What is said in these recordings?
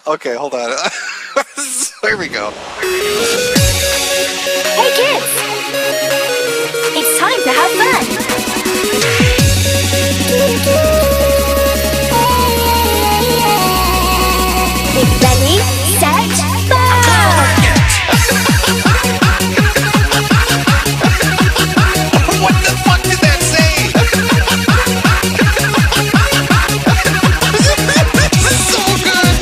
Okay, hold on. Here we go. Hey kids! It's time to have fun! Ready, set, go! What the fuck did that say? This is so good!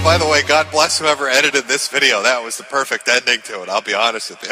By the way, God bless whoever edited this video. That was the perfect ending to it, I'll be honest with you.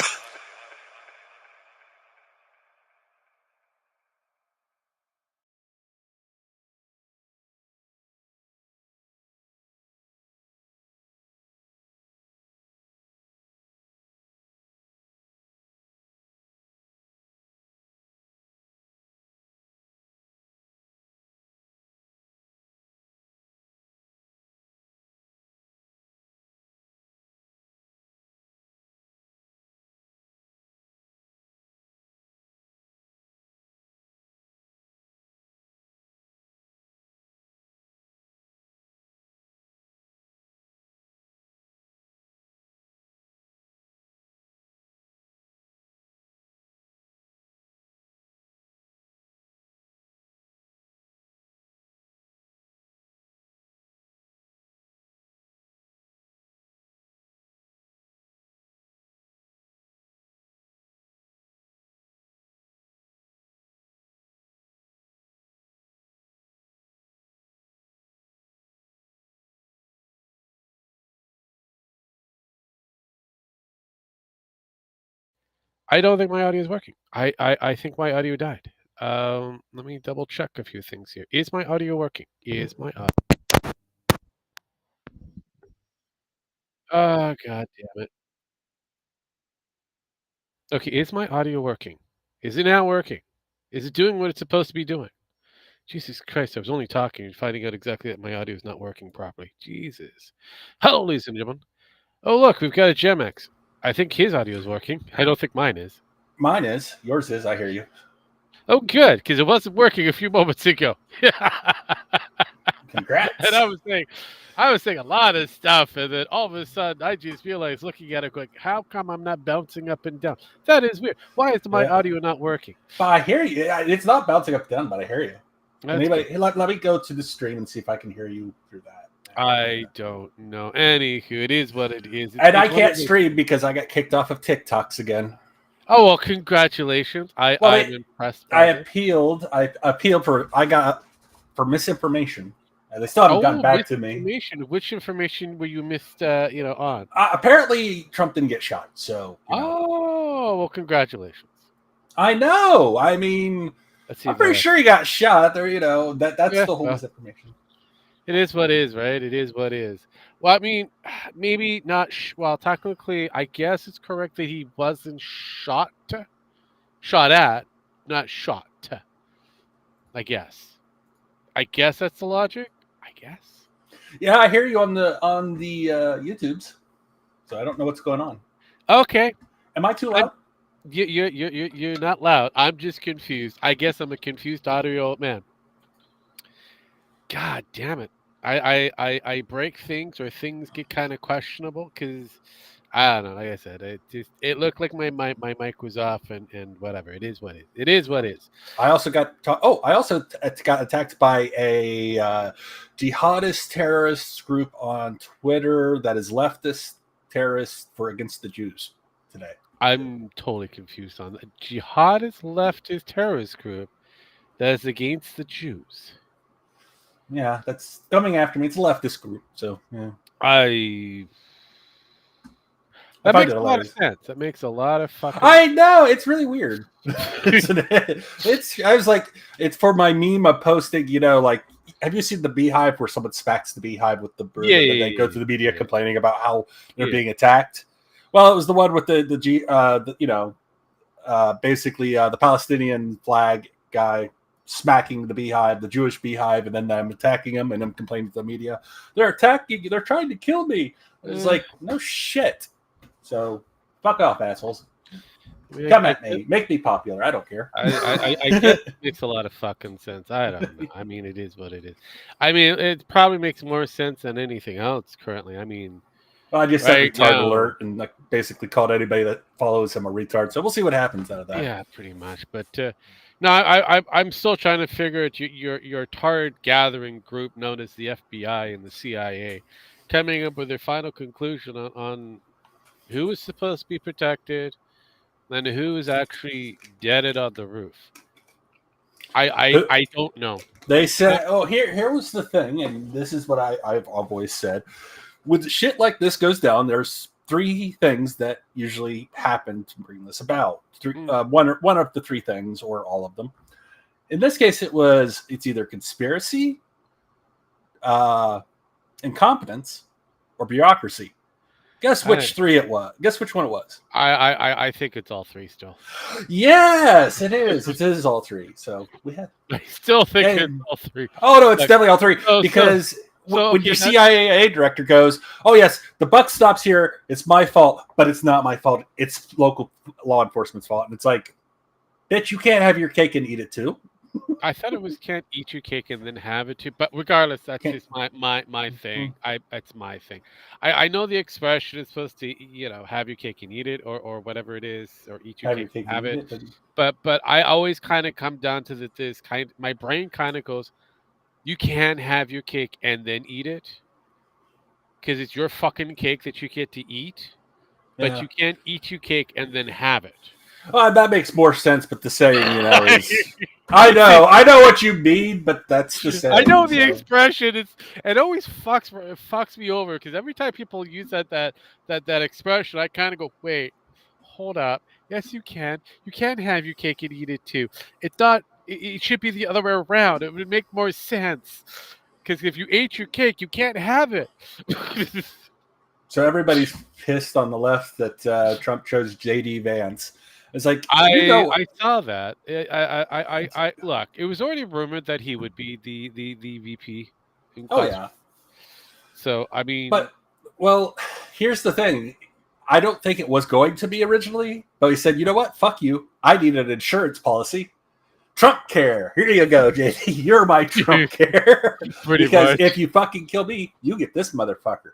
I don't think my audio is working. I think my audio died. Let me double check a few things here. Is my audio working? Is my audio? Oh, god damn it. Okay, is my audio working? Is it now working? Is it doing what it's supposed to be doing? Jesus Christ, I was only talking and finding out exactly that my audio is not working properly. Jesus. Hello, ladies and gentlemen. Oh, look, we've got a Gemex. I think his audio is working. I don't think mine is. Mine is. Yours is. I hear you. Oh, good, because it wasn't working a few moments ago. Congrats. And I was saying a lot of stuff, and then all of a sudden, I just realized, looking at it, going, "How come I'm not bouncing up and down? That is weird. Why is my audio not working?" But I hear you. It's not bouncing up and down, but I hear you. That's Anybody, let me go to the stream and see if I can hear you through that. I don't know. Anywho, it is what it is. And I can't stream because I got kicked off of TikToks again. Oh well, congratulations! I'm impressed. I appealed. I appealed for misinformation. They still haven't gotten back to me. Which information were you missed? On? Apparently, Trump didn't get shot. So. Oh well, congratulations. I know. I mean, I'm pretty sure he got shot. There, that's the whole misinformation. It is what is, right? It is what is. Well, I mean, maybe not. Well, technically, I guess it's correct that he wasn't shot at, not shot. I guess that's the logic. I guess. Yeah, I hear you on the YouTubes, so I don't know what's going on. Okay. Am I too loud? You're not loud. I'm just confused. I guess I'm a confused audio man. God damn it. I break things, or things get kind of questionable because I don't know. Like I said, it looked like my mic was off and whatever. It is what it is. It is what is. I also got attacked by a jihadist terrorist group on Twitter that is leftist terrorist against the Jews today. I'm totally confused on that. Jihadist leftist terrorist group that is against the Jews. Yeah, that's coming after me. It's a leftist group, so yeah. That makes a lot of sense. That makes a lot of fucking. I know, it's really weird. I was like, it's for my meme of posting. Have you seen the Beehive where someone smacks the Beehive with the broom and they go to the media complaining about how they're being attacked? Well, it was the one with basically the Palestinian flag guy smacking the Beehive, the Jewish Beehive, and then them attacking him and them complaining to the media. They're trying to kill me. It's like, no shit. So fuck off, assholes. Come at me. Make me popular. I don't care. I guess it makes a lot of fucking sense. I don't know. I mean, it is what it is. I mean, it probably makes more sense than anything else currently. I mean, I just said retard alert and basically called anybody that follows him a retard. So we'll see what happens out of that. Yeah, pretty much. But no, I'm still trying to figure out your target gathering group known as the FBI and the CIA coming up with their final conclusion on who is supposed to be protected and who is actually deaded on the roof. I don't know. They said, here was the thing, and this is what I've always said. With shit like this goes down, there's three things that usually happen to bring this about. One of the three things, or all of them. In this case, it's either conspiracy, incompetence, or bureaucracy. Guess which three it was. Guess which one it was. I think it's all three still. Yes, it is. It is all three. So we have. I still think it's all three. Oh no, it's definitely all three because. When your CIA director goes, "Oh yes, the buck stops here. It's my fault, but it's not my fault. It's local law enforcement's fault." And it's like, bitch, you can't have your cake and eat it too. I thought it was can't eat your cake and then have it too. But regardless, that's just my thing. It's my thing. I know the expression is supposed to have your cake and eat it or whatever it is, or eat your cake and have it. But I always kind of come down to my brain kind of goes, you can't have your cake and then eat it because it's your fucking cake that you get to eat, but you can't eat your cake and then have it. Well, that makes more sense, but the saying, is... I know what you mean, but that's the saying. I know the expression. It always fucks me over because every time people use that expression, I kind of go, wait, hold up. Yes, you can. You can have your cake and eat it too. It should be the other way around. It would make more sense. Because if you ate your cake, you can't have it. So everybody's pissed on the left that Trump chose J.D. Vance. It's like, I saw that. I look, it was already rumored that he would be the VP. Oh, yeah. So, I mean... Well, here's the thing. I don't think it was going to be originally, but he said, you know what? Fuck you. I need an insurance policy. Trump care. Here you go, JD. You're my Trump care. Pretty Because much. if you fucking kill me, you get this motherfucker.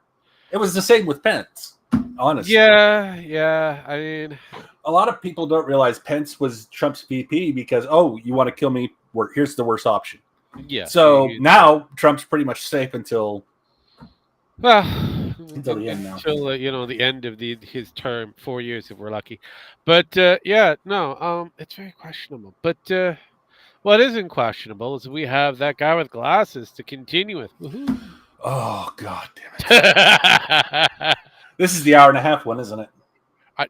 It was the same with Pence, honestly. Yeah. I mean, a lot of people don't realize Pence was Trump's VP because, you want to kill me? Here's the worst option. yeah. So now Trump's pretty much safe until Well, until the end now. Until the end of his term, 4 years if we're lucky. But it's very questionable. But what isn't questionable is we have that guy with glasses to continue with. Woohoo. Oh, God damn it. This is the hour and a half one, isn't it?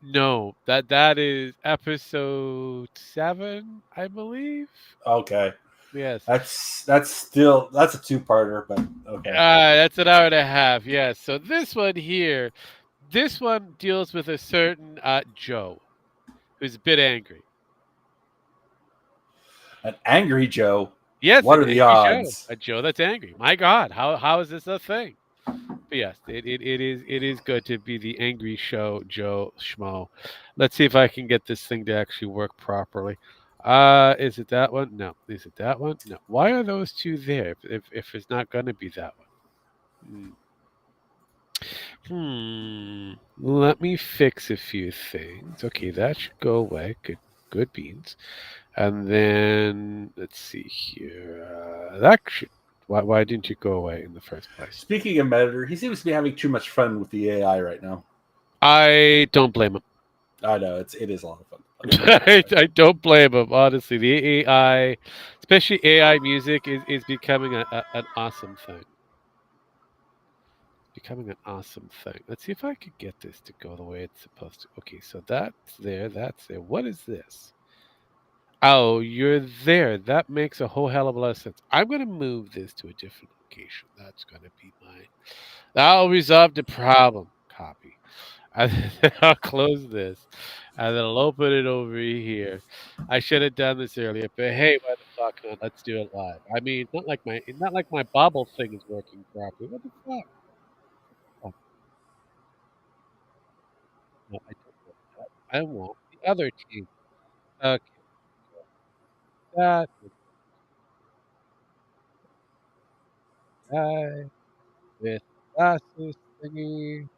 No, that is episode 7, I believe. Okay. Yes. That's a two-parter, but okay. That's an hour and a half. Yes. So this one deals with a certain Joe who's a bit angry. An angry Joe. Yes. What are the odds? A Joe that's angry. My God, how is this a thing? But yes, it is good to be the angry Joe Schmo. Let's see if I can get this thing to actually work properly. Is it that one? No. Is it that one? No. Why are those two there if it's not going to be that one? Let me fix a few things. Okay, that should go away. Good beans. And then let's see here. That should. Why didn't you go away in the first place? Speaking of Metokur, he seems to be having too much fun with the AI right now. I don't blame him. I know it is a lot of fun. I don't blame him, honestly. The AI, especially AI music, is becoming an awesome thing. Becoming an awesome thing. Let's see if I could get this to go the way it's supposed to. Okay, so that's there. What is this? Oh, you're there. That makes a whole hell of a lot of sense. I'm going to move this to a different location. That's going to be that'll resolve the problem. Copy. And then I'll close this. And then I'll open it over here. I should have done this earlier, but hey, why the fuck not? Let's do it live. I mean, not like my bobble thing is working properly. What the fuck? Oh. No, I don't want that. I want the other team. Okay. That guy with glasses thingy.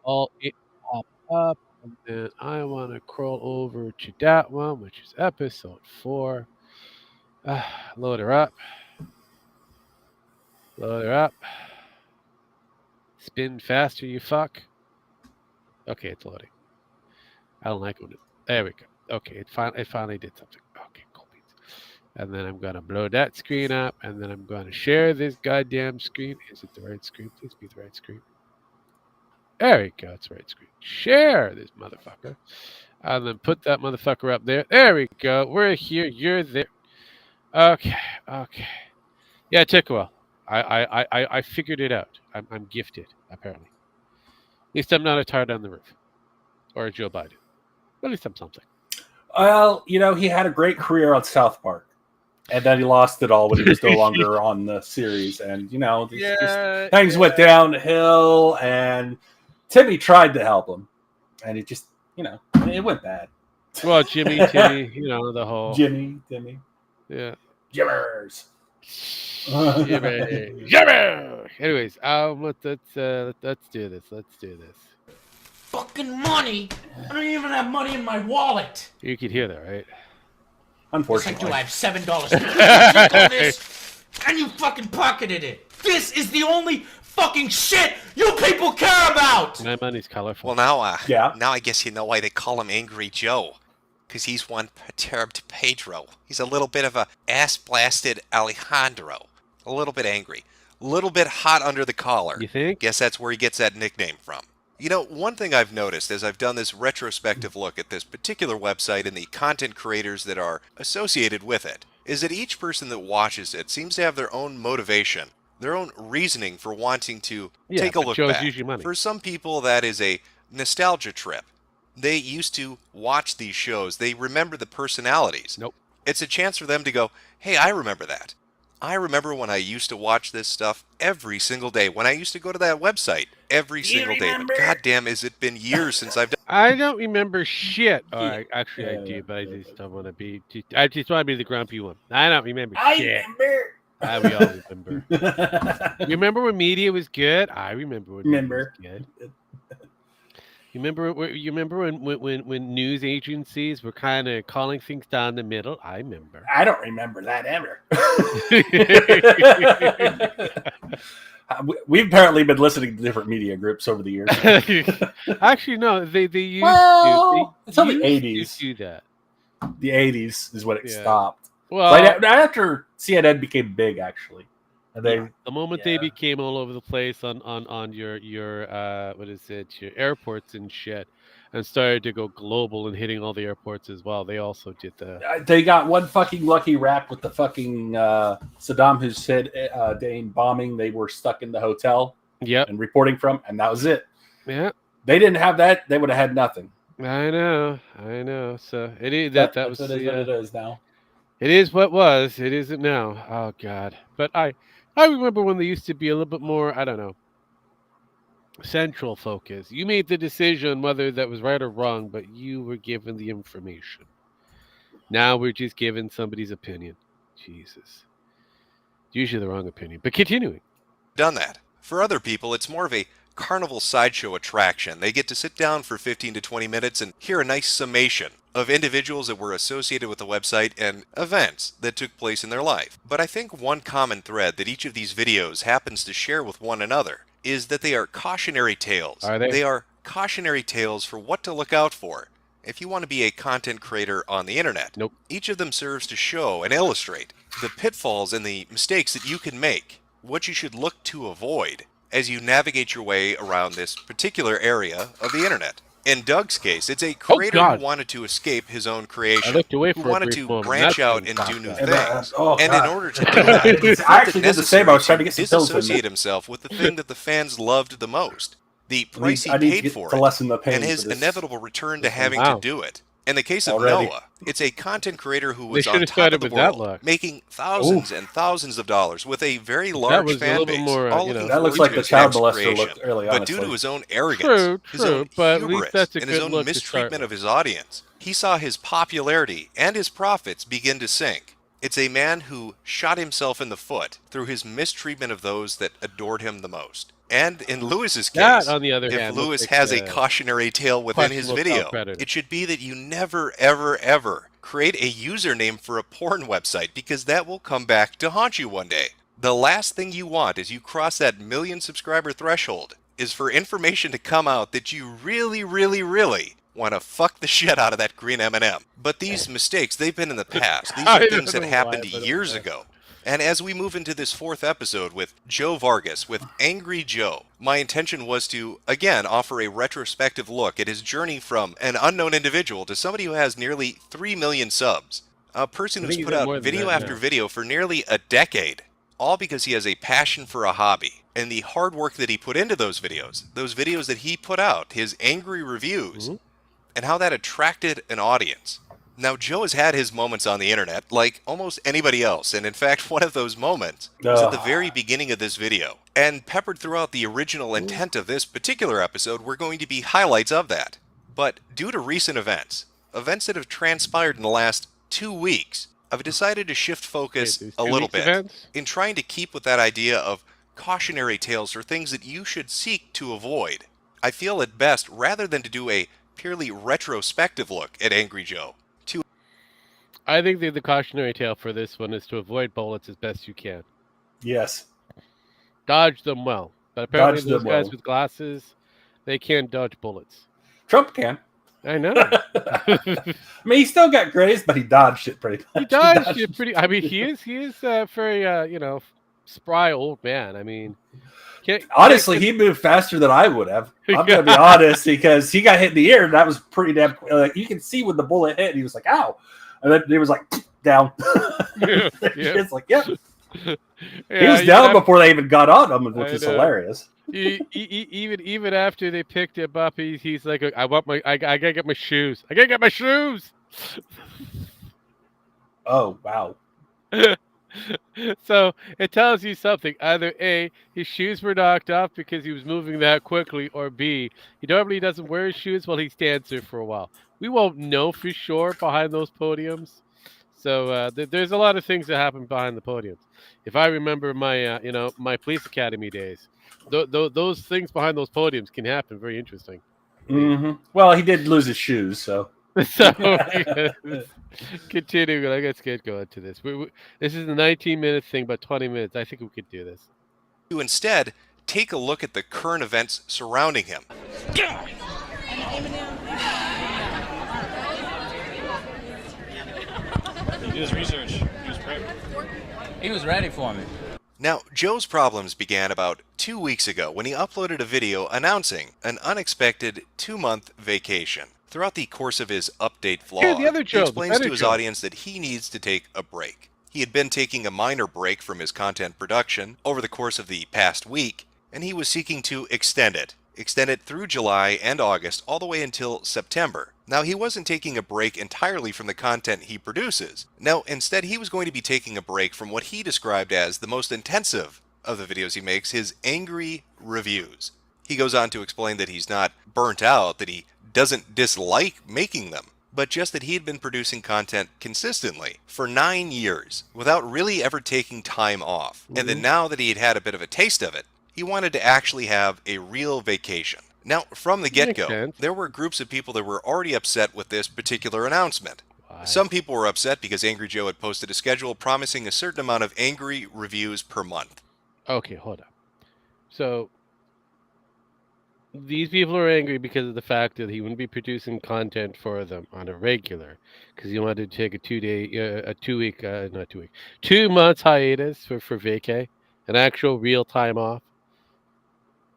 All it pop up. And then I want to crawl over to that one, which is episode 4. Load her up. Load her up. Spin faster, you fuck. Okay, it's loading. I don't like when it. There we go. Okay, it finally did something. Okay, cool beans. And then I'm gonna blow that screen up, and then I'm gonna share this goddamn screen. Is it the right screen? Please be the right screen. There we go. It's the right screen. Share this motherfucker, and then put that motherfucker up there. There we go. We're here. You're there. Okay. Yeah, it took a while. I figured it out. I'm gifted, apparently. At least I'm not a tard on the roof. Or a Joe Biden. At least I'm something. Well, he had a great career on South Park. And then he lost it all when he was no longer on the series. And, things went downhill. And Timmy tried to help him. And it just, it went bad. Well, Timmy, the whole... Jimmy, Timmy. Yeah. Jimmers. Jimmer! Anyways, let's do this. Fucking money? I don't even have money in my wallet. You can hear that, right? Unfortunately. Yes, I do. I have $7. You take all this, and you fucking pocketed it. This is the only fucking shit you people care about. My money's colorful. Well, now, yeah. Now I guess you know why they call him Angry Joe. Because he's one perturbed Pedro. He's a little bit of a ass-blasted Alejandro. A little bit angry. A little bit hot under the collar. You think? Guess that's where he gets that nickname from. One thing I've noticed as I've done this retrospective look at this particular website and the content creators that are associated with it, is that each person that watches it seems to have their own motivation, their own reasoning for wanting to take a look Joe's back. usually money. For some people, that is a nostalgia trip. They used to watch these shows. They remember the personalities. Nope. It's a chance for them to go, hey, I remember that. I remember when I used to watch this stuff every single day. When I used to go to that website every single day. But goddamn, has it been years since I've done. I don't remember shit. All right, actually, I Yeah, do, yeah, but I yeah, just don't want to be. I just want to be the grumpy one. I don't remember shit. remember. We all remember. Remember when media was good? I remember when media was good. You remember when news agencies were kind of calling things down the middle? I remember. I don't remember that ever. We've apparently been listening to different media groups over the years. Actually, no, they used it's on the used 80s. to do that. The 80s is when it Yeah. stopped. Well, Right after CNN became big, actually. And they, the moment they became all over the place on your what is it, your airports and shit, and started to go global and hitting all the airports as well, they also did that. they got one fucking lucky rap with the fucking Saddam Hussein bombing. They were stuck in the hotel and reporting from, and that was it. Yeah. They didn't have that, they would have had nothing. I know. So it is that was what it is now. It is what was. It isn't now. Oh God. But I remember when there used to be a little bit more, I don't know, central focus. You made the decision whether that was right or wrong, but you were given the information. Now we're just given somebody's opinion. Jesus. Usually the wrong opinion. But continuing. Done that. For other people, it's more of a carnival sideshow attraction. They get to sit down for 15 to 20 minutes and hear a nice summation of individuals that were associated with the website and events that took place in their life. But I think one common thread that each of these videos happens to share with one another is that they are cautionary tales. Are they? They are cautionary tales for what to look out for if you want to be a content creator on the internet. Nope. Each of them serves to show and illustrate the pitfalls and the mistakes that you can make, what you should look to avoid as you navigate your way around this particular area of the internet. In Doug's case, it's a creator who wanted to escape his own creation, who wanted to branch out and do new things. And in order to do that, he felt it necessary to disassociate himself with the thing that the fans loved the most, the price he paid for it, and his inevitable return to having to do it. In the case of Noah, it's a content creator who was on top of the world, making thousands and thousands of dollars with a very large fan base. All looking that looks forward like to the his child next molester creation. looked early on. But due to his own arrogance, his own hubris, and his own mistreatment of his audience, he saw his popularity and his profits begin to sink. It's a man who shot himself in the foot through his mistreatment of those that adored him the most. And in Lewis's case, that, on the other if hand, Lewis has a cautionary tale within his video, it should be that you never, ever, ever create a username for a porn website, because that will come back to haunt you one day. The last thing you want as you cross that 1 million subscriber threshold is for information to come out that you really, really, really want to fuck the shit out of that green M&M. But these mistakes, they've been in the past. These are things that happened years ago. And as we move into this 4th episode with Joe Vargas, with Angry Joe, my intention was to, again, offer a retrospective look at his journey from an unknown individual to somebody who has nearly 3 million subs. A person who's put out video after video for nearly a decade, all because he has a passion for a hobby. And the hard work that he put into those videos that he put out, his angry reviews, and how that attracted an audience. Now, Joe has had his moments on the internet, like almost anybody else, and in fact, one of those moments was at the very beginning of this video. And peppered throughout the original intent of this particular episode were going to be highlights of that. But due to recent events that have transpired in the last 2 weeks, I've decided to shift focus a little bit in trying to keep with that idea of cautionary tales for things that you should seek to avoid. I feel it best, rather than to do a purely retrospective look at Angry Joe, I think the cautionary tale for this one is to avoid bullets as best you can. Yes. Dodge them well. But apparently those guys with glasses, they can't dodge bullets. Trump can. I know. I mean, he still got grazed, but he dodged it pretty much. He dodged it pretty. I mean, he is a very spry old man. I mean, honestly, he moved faster than I would have. I'm gonna be honest, because he got hit in the ear, and that was pretty damn. You can see when the bullet hit, and he was like, "Ow!" And then he was like, "Down." It's like, "Yep." Yeah, he was down before they even got on him, which is hilarious. Even after they picked him up, he's like, I gotta get my shoes. I gotta get my shoes. Oh wow! So it tells you something. Either A, his shoes were knocked off because he was moving that quickly, or B, he normally doesn't wear his shoes while he stands there for a while. We won't know for sure behind those podiums. So there's a lot of things that happen behind the podiums. If I remember my my police academy days, those things behind those podiums can happen. Very interesting. Well, he did lose his shoes, so. So continuing, let's get going to this. This is a 19-minute thing, but 20 minutes. I think we could do this. To instead take a look at the current events surrounding him. He did his research. He was prepped. He was ready for me. Now, Joe's problems began about 2 weeks ago when he uploaded a video announcing an unexpected 2-month vacation. Throughout the course of his update vlog, the other Joe, he the explains better to his Joe. audience that he needs to take a break. He had been taking a minor break from his content production over the course of the past week, and he was seeking to extend it through July and August all the way until September. Now, he wasn't taking a break entirely from the content he produces. No, instead he was going to be taking a break from what he described as the most intensive of the videos he makes, his angry reviews. He goes on to explain that he's not burnt out, that he doesn't dislike making them, but just that he had been producing content consistently for 9 years without really ever taking time off. And then now that he had had a bit of a taste of it, he wanted to actually have a real vacation. Now, from the get-go, Makes sense. there were groups of people that were already upset with this particular announcement. Why? Some people were upset because Angry Joe had posted a schedule promising a certain amount of angry reviews per month. Okay, hold on. So these people are angry because of the fact that he wouldn't be producing content for them on a regular, because he wanted to take a 2 months hiatus for vacay, an actual real time off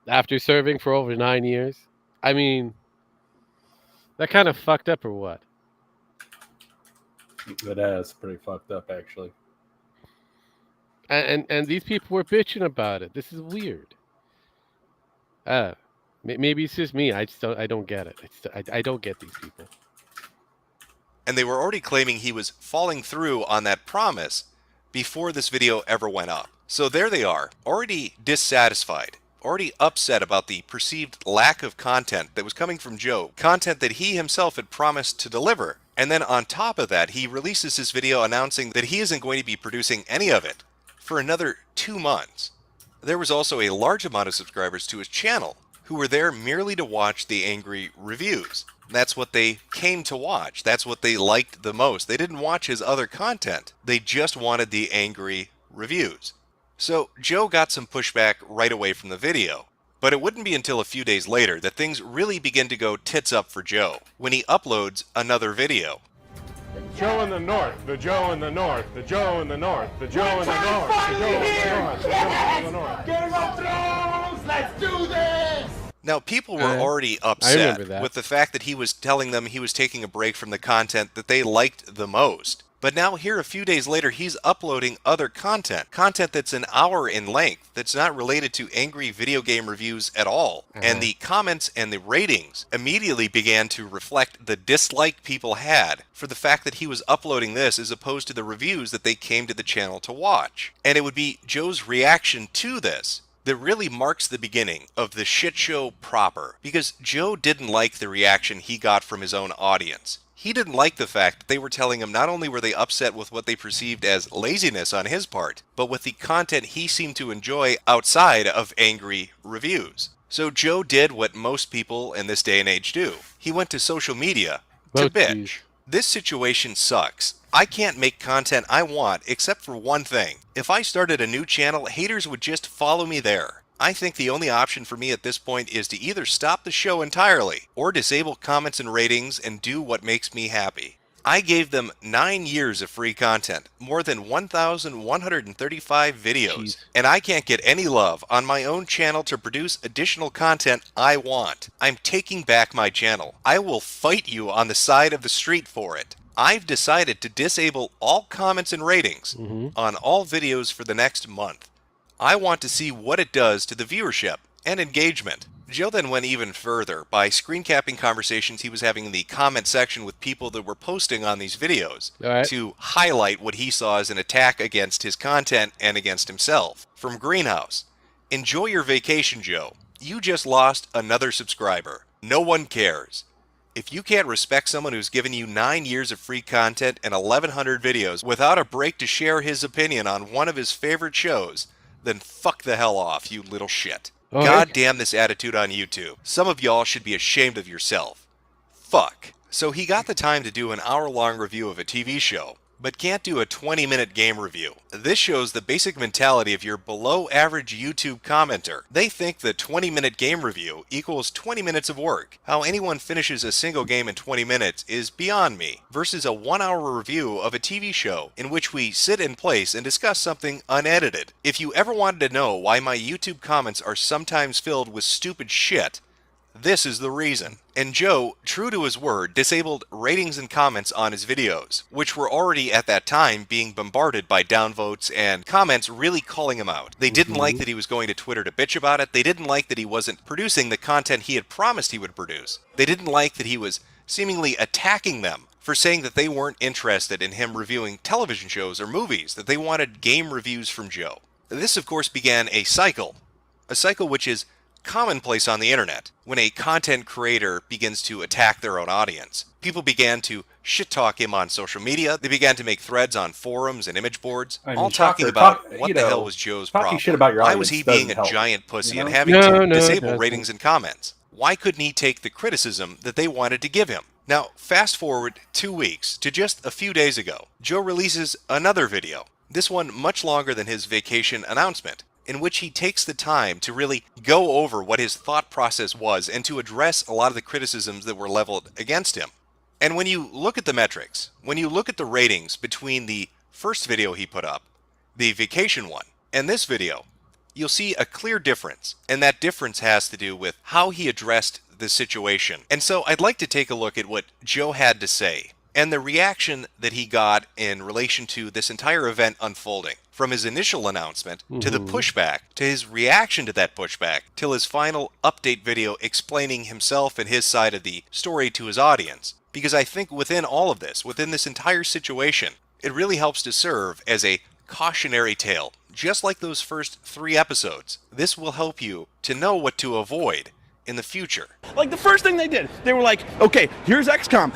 after serving for over 9 years. I mean, that kind of fucked up or what? It is pretty fucked up, actually. And these people were bitching about it. This is weird. Maybe it's just me. I don't get it. I don't get these people. And they were already claiming he was falling through on that promise before this video ever went up. So there they are, already dissatisfied, already upset about the perceived lack of content that was coming from Joe, content that he himself had promised to deliver. And then on top of that, he releases this video announcing that he isn't going to be producing any of it for another 2 months. There was also a large amount of subscribers to his channel who were there merely to watch the angry reviews. That's what they came to watch. That's what they liked the most. They didn't watch his other content. They just wanted the angry reviews. So Joe got some pushback right away from the video. But it wouldn't be until a few days later that things really begin to go tits up for Joe when he uploads another video. Joe in the north, the Joe in the north, the Joe in the north, the Joe in the north, the Joe in the north, the Joe in the north. Game of Thrones! Let's do this! Now, people were already remember upset that. with the fact that he was telling them he was taking a break from the content that they liked the most. But now here a few days later, he's uploading other content that's an hour in length, that's not related to angry video game reviews at all. And the comments and the ratings immediately began to reflect the dislike people had for the fact that he was uploading this as opposed to the reviews that they came to the channel to watch. And it would be Joe's reaction to this that really marks the beginning of the shit show proper, because Joe didn't like the reaction he got from his own audience. He didn't like the fact that they were telling him not only were they upset with what they perceived as laziness on his part, but with the content he seemed to enjoy outside of angry reviews. So Joe did what most people in this day and age do. He went to social media to Oh, bitch. geez. This situation sucks. I can't make content I want except for one thing. If I started a new channel, haters would just follow me there. I think the only option for me at this point is to either stop the show entirely or disable comments and ratings and do what makes me happy. I gave them 9 years of free content, more than 1,135 videos, Jeez. and I can't get any love on my own channel to produce additional content I want. I'm taking back my channel. I will fight you on the side of the street for it. I've decided to disable all comments and ratings on all videos for the next month. I want to see what it does to the viewership and engagement. Joe then went even further by screen capping conversations he was having in the comment section with people that were posting on these videos All right. to highlight what he saw as an attack against his content and against himself. From Greenhouse, enjoy your vacation, Joe. You just lost another subscriber. No one cares. If you can't respect someone who's given you 9 years of free content and 1,100 videos without a break to share his opinion on one of his favorite shows, then fuck the hell off, you little shit. All God right. damn this attitude on YouTube. Some of y'all should be ashamed of yourself. Fuck. So he got the time to do an hour-long review of a TV show, but can't do a 20-minute game review. This shows the basic mentality of your below-average YouTube commenter. They think the 20-minute game review equals 20 minutes of work. How anyone finishes a single game in 20 minutes is beyond me, versus a 1-hour review of a TV show in which we sit in place and discuss something unedited. If you ever wanted to know why my YouTube comments are sometimes filled with stupid shit, this is the reason. And Joe, true to his word, disabled ratings and comments on his videos, which were already at that time being bombarded by downvotes and comments really calling him out. They didn't like that he was going to Twitter to bitch about it. They didn't like that he wasn't producing the content he had promised he would produce. They didn't like that he was seemingly attacking them for saying that they weren't interested in him reviewing television shows or movies, that they wanted game reviews from Joe. This, of course, began a cycle which is commonplace on the internet. When a content creator begins to attack their own audience, people began to shit-talk him on social media. They began to make threads on forums and image boards, I mean, all talking about what the hell was Joe's talking problem. shit about your Why was audience he being a doesn't help, giant pussy you know? and having No, to no, it disable doesn't. ratings and comments? Why couldn't he take the criticism that they wanted to give him? Now, fast forward 2 weeks to just a few days ago. Joe releases another video, this one much longer than his vacation announcement, in which he takes the time to really go over what his thought process was and to address a lot of the criticisms that were leveled against him. And when you look at the metrics, when you look at the ratings between the first video he put up, the vacation one, and this video, you'll see a clear difference, and that difference has to do with how he addressed the situation. And so I'd like to take a look at what Joe had to say and the reaction that he got in relation to this entire event unfolding, from his initial announcement to the pushback, to his reaction to that pushback, till his final update video explaining himself and his side of the story to his audience. Because I think within all of this, within this entire situation, it really helps to serve as a cautionary tale. Just like those first 3 episodes, this will help you to know what to avoid in the future. Like the first thing they did, they were like, okay, here's XCOM,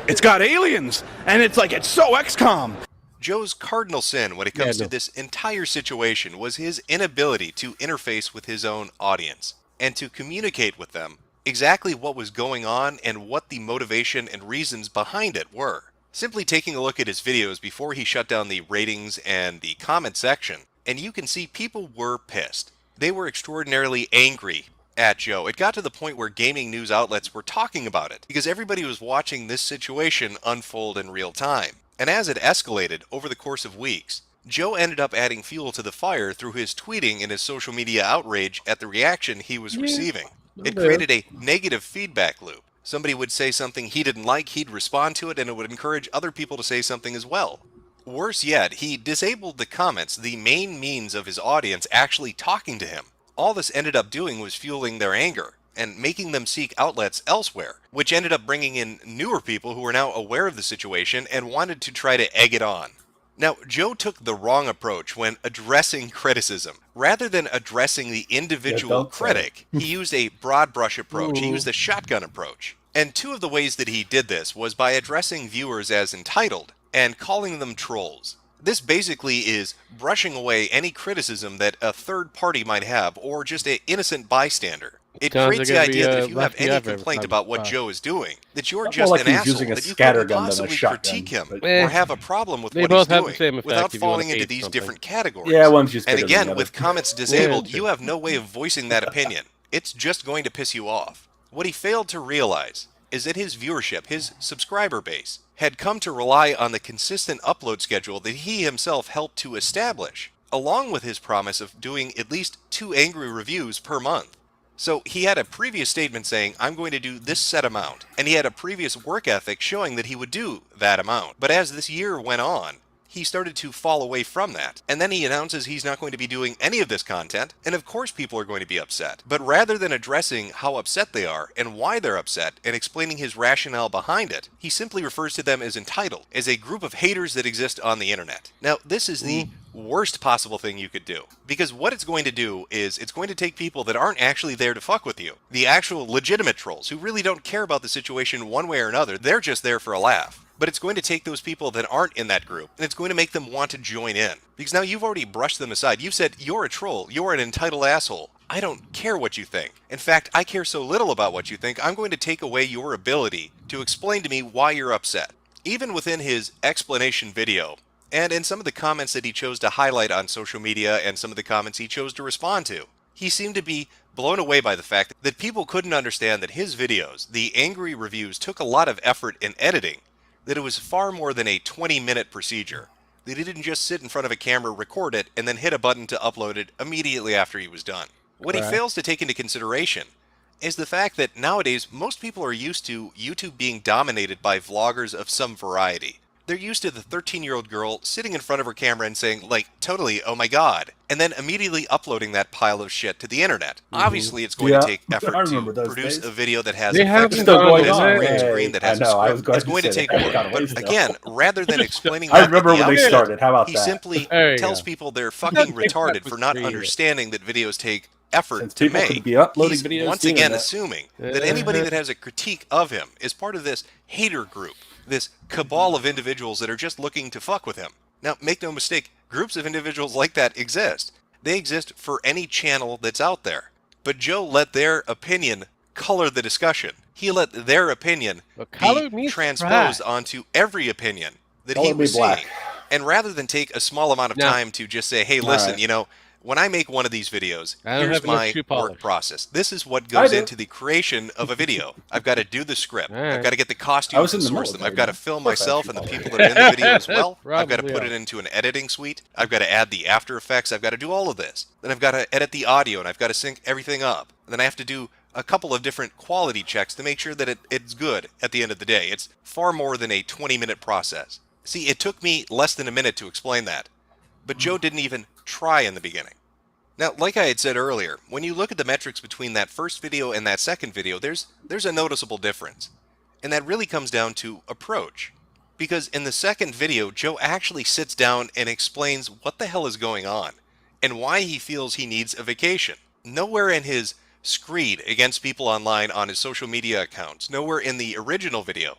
it's got aliens, and it's like, it's so XCOM. Joe's cardinal sin when it comes to this entire situation was his inability to interface with his own audience and to communicate with them exactly what was going on and what the motivation and reasons behind it were. Simply taking a look at his videos before he shut down the ratings and the comment section, and you can see people were pissed. They were extraordinarily angry at Joe. It got to the point where gaming news outlets were talking about it because everybody was watching this situation unfold in real time. And as it escalated over the course of weeks, Joe ended up adding fuel to the fire through his tweeting and his social media outrage at the reaction he was receiving. It created a negative feedback loop. Somebody would say something he didn't like, he'd respond to it, and it would encourage other people to say something as well. Worse yet, he disabled the comments, the main means of his audience actually talking to him. All this ended up doing was fueling their anger and making them seek outlets elsewhere, which ended up bringing in newer people who were now aware of the situation and wanted to try to egg it on. Now, Joe took the wrong approach when addressing criticism. Rather than addressing the individual critic, he used a broad brush approach. He used the shotgun approach. And 2 of the ways that he did this was by addressing viewers as entitled and calling them trolls. This basically is brushing away any criticism that a third party might have or just an innocent bystander. It creates the idea that if you have any complaint about what Joe is doing, that you're just an asshole, that you couldn't possibly critique him or have a problem with what he's doing without falling into these different categories. Yeah, one's just and bigger than the again, other. with comments disabled, you have no way of voicing that opinion. It's just going to piss you off. What he failed to realize is that his viewership, his subscriber base, had come to rely on the consistent upload schedule that he himself helped to establish, along with his promise of doing at least 2 angry reviews per month. So he had a previous statement saying, I'm going to do this set amount, and he had a previous work ethic showing that he would do that amount. But as this year went on, he started to fall away from that. And then he announces he's not going to be doing any of this content, and of course people are going to be upset. But rather than addressing how upset they are and why they're upset and explaining his rationale behind it, he simply refers to them as entitled, as a group of haters that exist on the internet. Now, this is the worst possible thing you could do, because what it's going to do is it's going to take people that aren't actually there to fuck with you, the actual legitimate trolls who really don't care about the situation one way or another, they're just there for a laugh. But it's going to take those people that aren't in that group, and it's going to make them want to join in. Because now you've already brushed them aside. You've said, you're a troll, you're an entitled asshole. I don't care what you think. In fact, I care so little about what you think, I'm going to take away your ability to explain to me why you're upset. Even within his explanation video, and in some of the comments that he chose to highlight on social media and some of the comments he chose to respond to, he seemed to be blown away by the fact that people couldn't understand that his videos, the angry reviews, took a lot of effort in editing, that it was far more than a 20-minute procedure, that he didn't just sit in front of a camera, record it, and then hit a button to upload it immediately after he was done. What he fails to take into consideration is the fact that nowadays most people are used to YouTube being dominated by vloggers of some variety. They're used to the 13-year-old girl sitting in front of her camera and saying, like, totally, oh my god, and then immediately uploading that pile of shit to the internet. Obviously, it's going to take effort to produce a video that has effects, that has a green screen, that has a script. It's going to take work. But again, rather than explaining I remember when they started. How about he that? simply tells people they're fucking retarded for not understanding that videos take effort Since to people make. could be uploading He's videos once to the again internet. assuming that anybody that has a critique of him is part of this hater group, this cabal of individuals that are just looking to fuck with him. Now, make no mistake, groups of individuals like that exist. They exist for any channel that's out there. But Joe let their opinion color the discussion. He let their opinion be transposed onto every opinion that he was seeing. And rather than take a small amount of time to just say, hey, listen, you know, when I make one of these videos, here's my work process. This is what goes into the creation of a video. I've got to do the script. I've got to get the costumes and source them. I've got to film myself and the people that are in the video as well. I've got to put it into an editing suite. I've got to add the After Effects. I've got to do all of this. Then I've got to edit the audio, and I've got to sync everything up. And then I have to do a couple of different quality checks to make sure that it's good at the end of the day. It's far more than a 20-minute process. See, it took me less than a minute to explain that. But Joe didn't even try in the beginning. Now, like I had said earlier, when you look at the metrics between that first video and that second video, there's a noticeable difference. And that really comes down to approach. Because in the second video, Joe actually sits down and explains what the hell is going on and why he feels he needs a vacation. Nowhere in his screed against people online on his social media accounts, nowhere in the original video,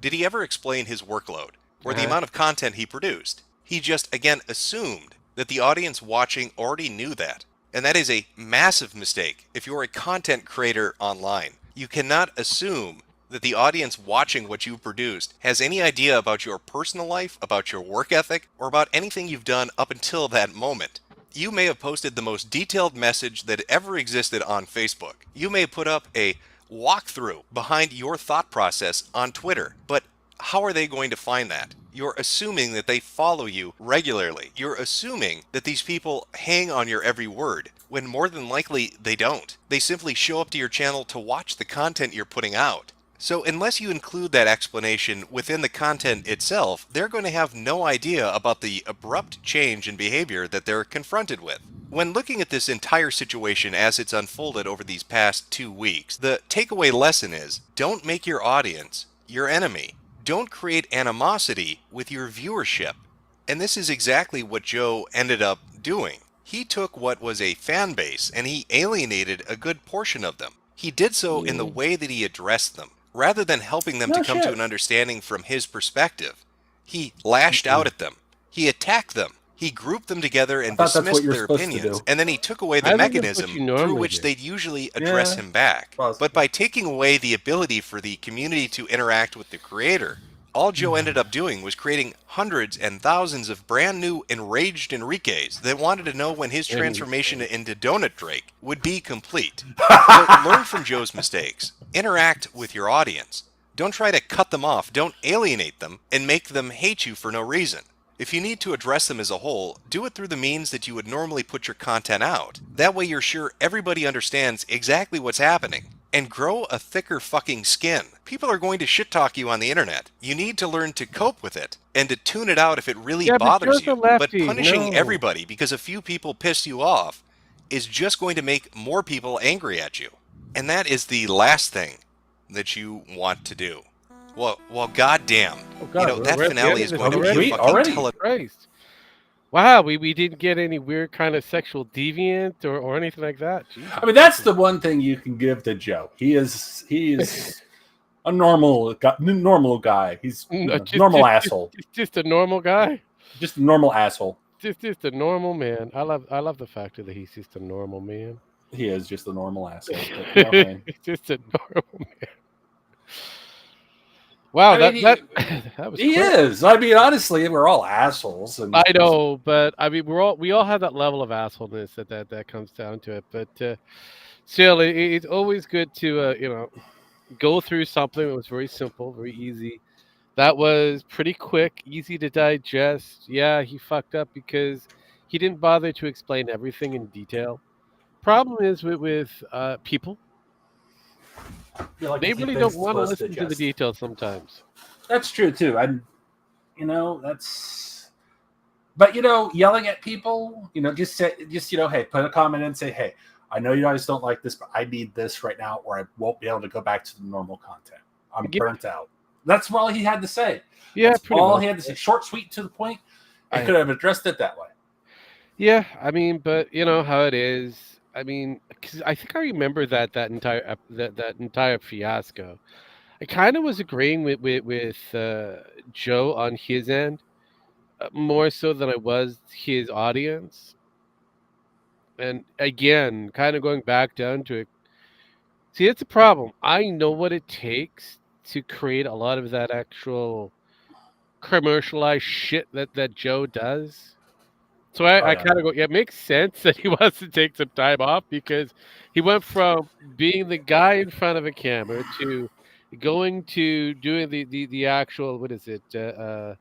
did he ever explain his workload or the amount of content he produced. He just, again, assumed that the audience watching already knew that. And that is a massive mistake if you're a content creator online. You cannot assume that the audience watching what you've produced has any idea about your personal life, about your work ethic, or about anything you've done up until that moment. You may have posted the most detailed message that ever existed on Facebook. You may have put up a walkthrough behind your thought process on Twitter, but how are they going to find that? You're assuming that they follow you regularly. You're assuming that these people hang on your every word, when more than likely they don't. They simply show up to your channel to watch the content you're putting out. So unless you include that explanation within the content itself, they're going to have no idea about the abrupt change in behavior that they're confronted with. When looking at this entire situation as it's unfolded over these past 2 weeks, the takeaway lesson is, don't make your audience your enemy. Don't create animosity with your viewership. And this is exactly what Joe ended up doing. He took what was a fan base and he alienated a good portion of them. He did so in the way that he addressed them. Rather than helping them to come to an understanding from his perspective, he lashed out at them. He attacked them. He grouped them together and dismissed their opinions, and then he took away the mechanism through which they'd usually address him back. But by taking away the ability for the community to interact with the creator, all Joe ended up doing was creating hundreds and thousands of brand new enraged Enriques that wanted to know when his transformation into Donut Drake would be complete. So learn from Joe's mistakes. Interact with your audience. Don't try to cut them off. Don't alienate them and make them hate you for no reason. If you need to address them as a whole, do it through the means that you would normally put your content out. That way you're sure everybody understands exactly what's happening. and grow a thicker fucking skin. People are going to shit talk you on the internet. You need to learn to cope with it and to tune it out if it really Yeah, but bothers Joe's a you. But lefty. punishing No. everybody because a few people piss you off is just going to make more people angry at you. And that is the last thing that you want to do. Well, goddamn. Oh God, That we're at the finale end is of going this to be a already? fucking Already? Christ. Wow, we didn't get any weird kind of sexual deviant or anything like that. Jesus. I mean, that's the one thing you can give to Joe. He is a normal guy. He's normal asshole. Just a normal guy. Just a normal asshole. Just a normal man. I love the fact that he's just a normal man. He is just a normal asshole. But, you know, man. Just a normal man. Wow, I mean, that was he quick. is. I mean, honestly, we're all assholes. And I know, but I mean, we all have that level of assholeness that comes down to it. But still, it's always good to go through something that was very simple, very easy. That was pretty quick, easy to digest. Yeah, he fucked up because he didn't bother to explain everything in detail. Problem is with people, you like they to keep really things don't want to close listen to the chest. details sometimes. That's true too. That's. But yelling at people, just say, hey, put a comment in and say, hey, I know you guys don't like this, but I need this right now, or I won't be able to go back to the normal content. I'm burnt out. That's all he had to say. Yeah, That's pretty all much. he had to say. Short, sweet, to the point. I could have addressed it that way. Yeah, I mean, but you know how it is. I mean, 'cause I think I remember that entire fiasco. I kind of was agreeing with Joe on his end, more so than I was his audience. And again, kind of going back down to it. See, it's a problem. I know what it takes to create a lot of that actual commercialized shit that Joe does. So I Yeah. kind of go, yeah, it makes sense that he wants to take some time off because he went from being the guy in front of a camera to going to doing the actual, what is it,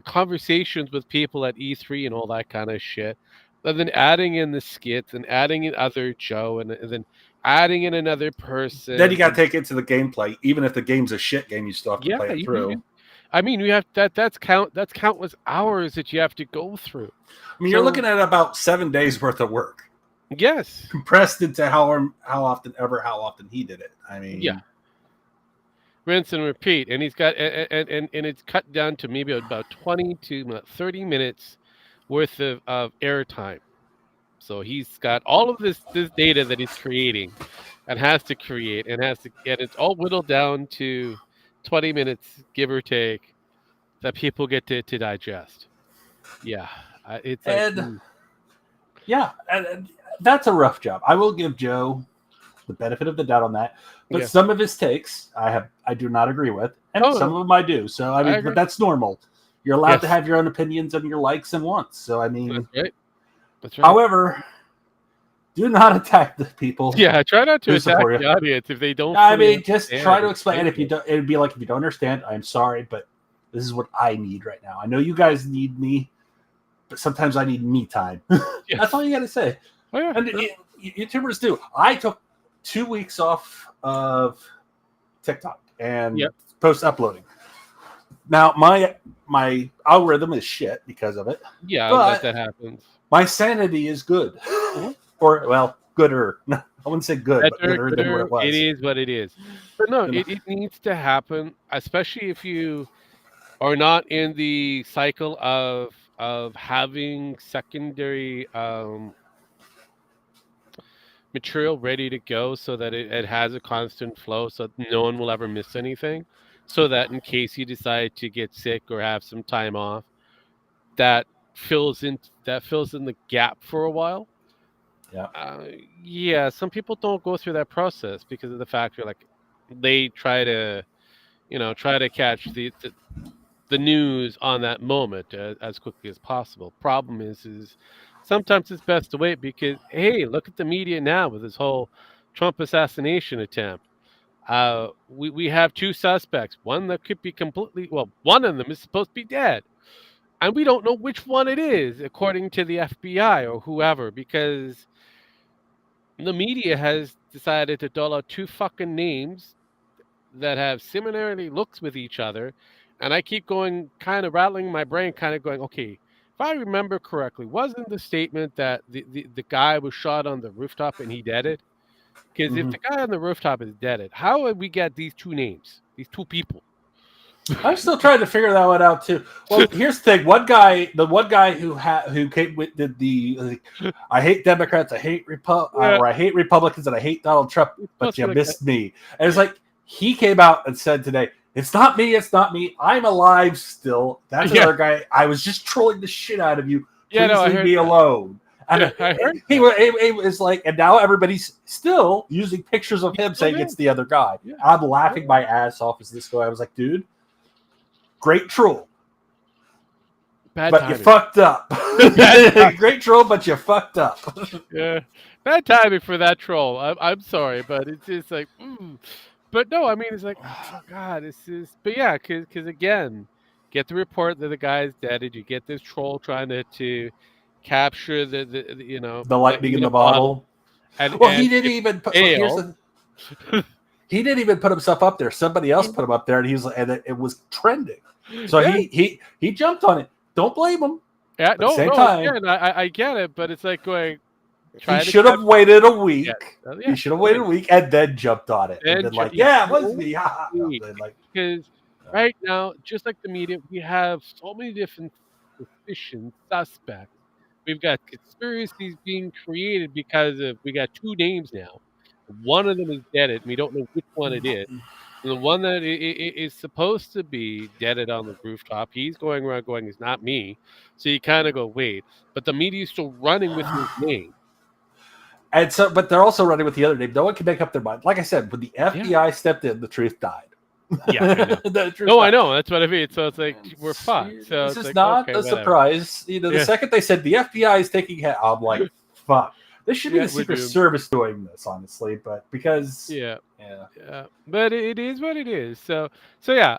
conversations with people at E3 and all that kind of shit. And then adding in the skits and adding in other Joe and then adding in another person. Then you got to take it to the gameplay. Even if the game's a shit game, you still have to Yeah, play it through. I mean, you have that's countless hours that you have to go through. I mean, you're looking at about 7 days worth of work Yes. compressed into how often he did it. I mean, Yeah. Rinse and repeat, and he's got and it's cut down to maybe about 20 to about 30 minutes worth of airtime. So he's got all of this data that he's creating and has to create and it's all whittled down to 20 minutes, give or take, that people get to digest. Yeah, it's like, and that's a rough job. I will give Joe the benefit of the doubt on that, but Yeah. some of his takes I do not agree with, and Oh, some no. of them I do. So I mean, agree. but that's normal. You're allowed to Yes. have your own opinions and your likes and wants. So I mean, That's right. That's right. however, do not attack the people. Yeah, try not to who attack support the you. audience if they don't. I fully mean, just understand try to it. explain. If you don't, it'd be like, if you don't understand, I'm sorry, but this is what I need right now. I know you guys need me, but sometimes I need me time. Yes. That's all you got to say. Oh, yeah. And YouTubers do. I took 2 weeks off of TikTok and Yep. post uploading. Now my algorithm is shit because of it. Yeah, but- that happens. My sanity is good, or well, gooder. I wouldn't say good, but gooder than what it was. It is what it is. But no, it needs to happen, especially if you are not in the cycle of having secondary material ready to go so that it has a constant flow so no one will ever miss anything. So that in case you decide to get sick or have some time off, that fills in the gap for a while. Yeah, some people don't go through that process because of the factor like they try to catch the news on that moment as quickly as possible. Problem is sometimes it's best to wait because hey, look at the media now with this whole Trump assassination attempt. We have two suspects, one that could be one of them is supposed to be dead. And we don't know which one it is, according to the FBI or whoever, because the media has decided to dole out 2 fucking names that have similarly looks with each other, and I keep going, kind of rattling my brain, kind of going, okay, if I remember correctly, wasn't the statement that the guy was shot on the rooftop and he deaded? Because if Mhm. the guy on the rooftop is deaded, how would we get these 2 names, these 2 people? I'm still trying to figure that one out too. Well, here's the thing: the one guy who came with did the I hate Democrats, I hate or I hate Republicans, and I hate Donald Trump, but you missed me. And it's like he came out and said today, "It's not me, it's not me. I'm alive still." That's another guy. I was just trolling the shit out of you. Please leave me alone. And I heard he was like, and now everybody's still using pictures of him saying it's the other guy. Yeah. I'm laughing my ass off as this guy. I was like, dude, great troll. Bad but timing. you fucked up. Great troll, but you fucked up. Yeah, bad timing for that troll. I'm sorry, but it's just like, but no, I mean, it's like, oh god, this is. But yeah, because again, get the report that the guy's dead, and you get this troll trying to capture the The lightning in the bottle. And he didn't even put. He didn't even put himself up there. Somebody else put him up there, and it was trending. So he jumped on it. Don't blame him. Yeah, no, time, again, I get it, but it's like going. He should have waited a week. He should have waited a week and then jumped on it. And then like, it was me. Because right now, just like the media, we have so many different suspicions, suspects. We've got conspiracies being created because we got 2 names now. One of them is deaded, and we don't know which one it is. And the one that is supposed to be deaded on the rooftop, he's going around going, "It's not me." So you kind of go, wait. But the media's still running with his name. And so, but they're also running with the other name. No one can make up their mind. Like I said, when the FBI stepped in, the truth died. Yeah, I know. I know. That's what I mean. So it's like, we're fucked. So this is like, not okay, a surprise. The second they said the FBI is taking hit, I'm like, fuck. This should be the Secret Service doing this, honestly. But because yeah. But it is what it is. So yeah,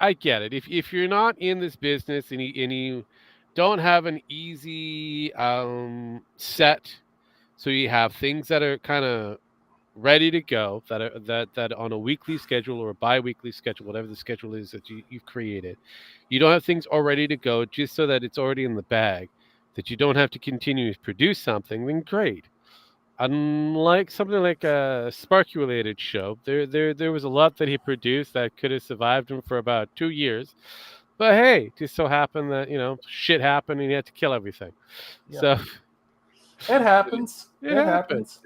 I get it. If you're not in this business and you don't have an easy set, so you have things that are kind of ready to go, that on a weekly schedule or a bi-weekly schedule, whatever the schedule is that you've created, you don't have things all ready to go just so that it's already in the bag, that you don't have to continue to produce something, then great. Unlike something like a Spark-related show, there was a lot that he produced that could have survived him for about 2 years. But hey, just so happened that, shit happened and he had to kill everything. Yeah. So it happens. It happens.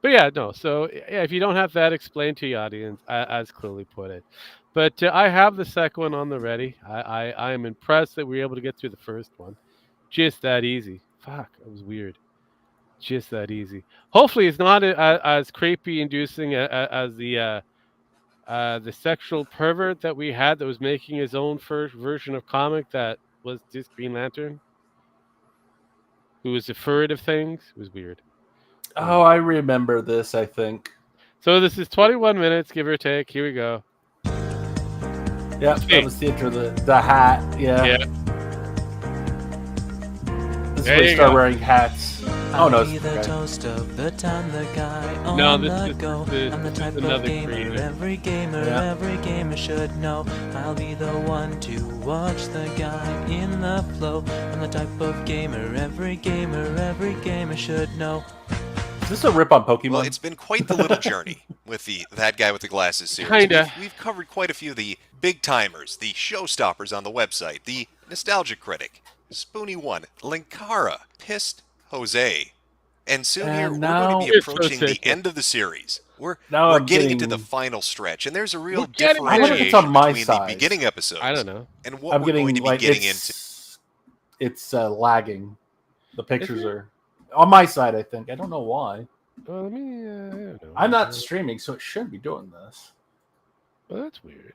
But yeah, no. So yeah, if you don't have that explained to your audience, as clearly put it. But I have the second one on the ready. I am impressed that we were able to get through the first one. Just that easy. Fuck, it was weird. Just that easy. Hopefully, it's not as creepy inducing as the sexual pervert that we had that was making his own first version of comic that was just Green Lantern, who was afraid of things. It was weird. Oh, I remember this, I think. So this is 21 minutes, give or take. Here we go. Yeah, that was the intro, the hat. Yeah. This is when you start wearing hats. Oh no, it's the toast of the town, the guy on the go. I'm the type of gamer every gamer should know. I'll be the one to watch the guy in the flow. I'm the type of gamer every gamer should know. Is this a rip on Pokemon? Well, it's been quite the little journey with That Guy with the Glasses series. Kinda. We've covered quite a few of the big timers, the showstoppers on the website, the Nostalgia Critic, Spoony One, Linkara, Pissed Jose. And soon here, we're going to be approaching the end of the series. We're getting into the final stretch, and there's a real differentiation between the beginning episodes. I don't know. And what we're going to be getting into. It's lagging. The pictures are on my side, I think. I don't know why. Well, I don't know. I'm not streaming, so it shouldn't be doing this. Well, that's weird.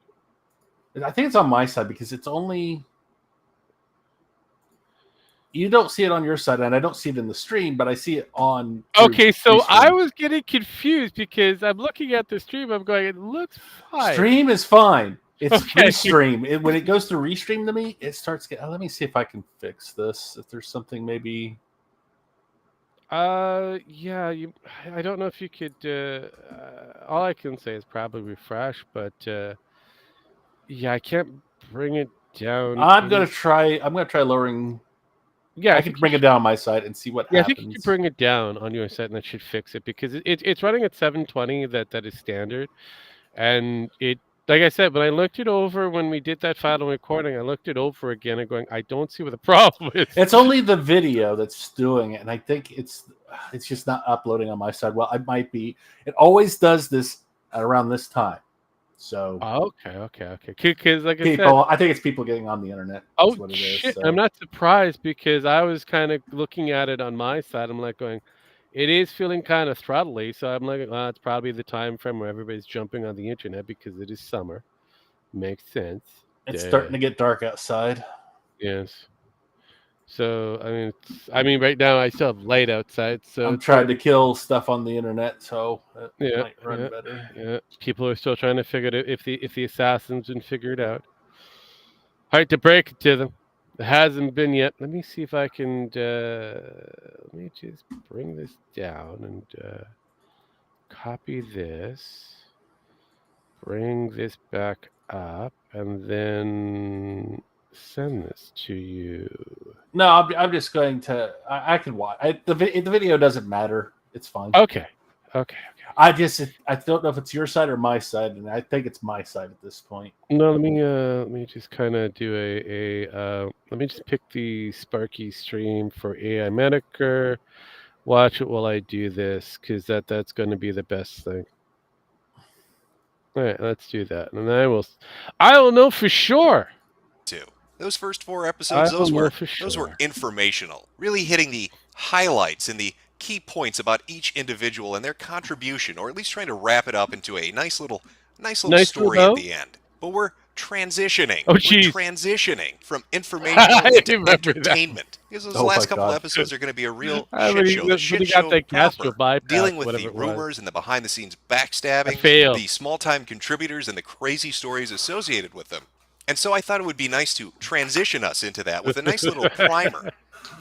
I think it's on my side because it's only... You don't see it on your side, and I don't see it in the stream, but I see it on... Okay, so I was getting confused because I'm looking at the stream, I'm going, it looks fine. Stream is fine. It's restream. When it goes to restream to me, it starts getting... let me see if I can fix this. If there's something maybe... Yeah, I don't know if you could. All I can say is probably refresh, but yeah, I can't bring it down. I'm gonna try lowering. Yeah, I I can think bring it down on my side and see what yeah, I think you could happens. bring it down on your side, and that should fix it because it's running at 720. That is standard, and it. Like I said, when I looked it over when we did that final recording, I looked it over again and going, I don't see what the problem is. It's only the video that's doing it, and I think it's just not uploading on my side. Well, it might be. It always does this at around this time. So Okay. Because like I said, people, I think it's people getting on the internet. That's what it is. shit! So. I'm not surprised because I was kind of looking at it on my side. I'm like going, it is feeling kind of throttly. So I'm like, well, it's probably the time frame where everybody's jumping on the internet because it is summer. Makes sense. It's starting to get dark outside. Yes. So I mean, right now I still have light outside. So I'm it's trying to kill stuff on the internet, so it might run yeah, better. yeah. People are still trying to figure out if the assassin's been figured out. Hard to break it to them. It hasn't been yet. Let me see if I can. Let me just bring this down and copy this. Bring this back up, and then send this to you. No, I'm just going to. I can watch. The video doesn't matter. It's fine. Okay. I don't know if it's your side or my side, and I think it's my side at this point. No, let me just kind of do let me just pick the Sparky stream for AI Metokur. Watch it while I do this, because that's going to be the best thing. All right, let's do that, and I will know for sure. Those first 4 episodes, those were sure. informational, really hitting the highlights and the key points about each individual and their contribution, or at least trying to wrap it up into a nice little story at the end. But we're transitioning. Oh, we're geez. transitioning from informational into remember entertainment. Because those last couple episodes are going to be a real shit show. The shit got show that proper, bypass, dealing with the whatever it was. rumors and the behind-the-scenes backstabbing, failed. the small-time contributors and the crazy stories associated with them. And so I thought it would be nice to transition us into that with a nice little primer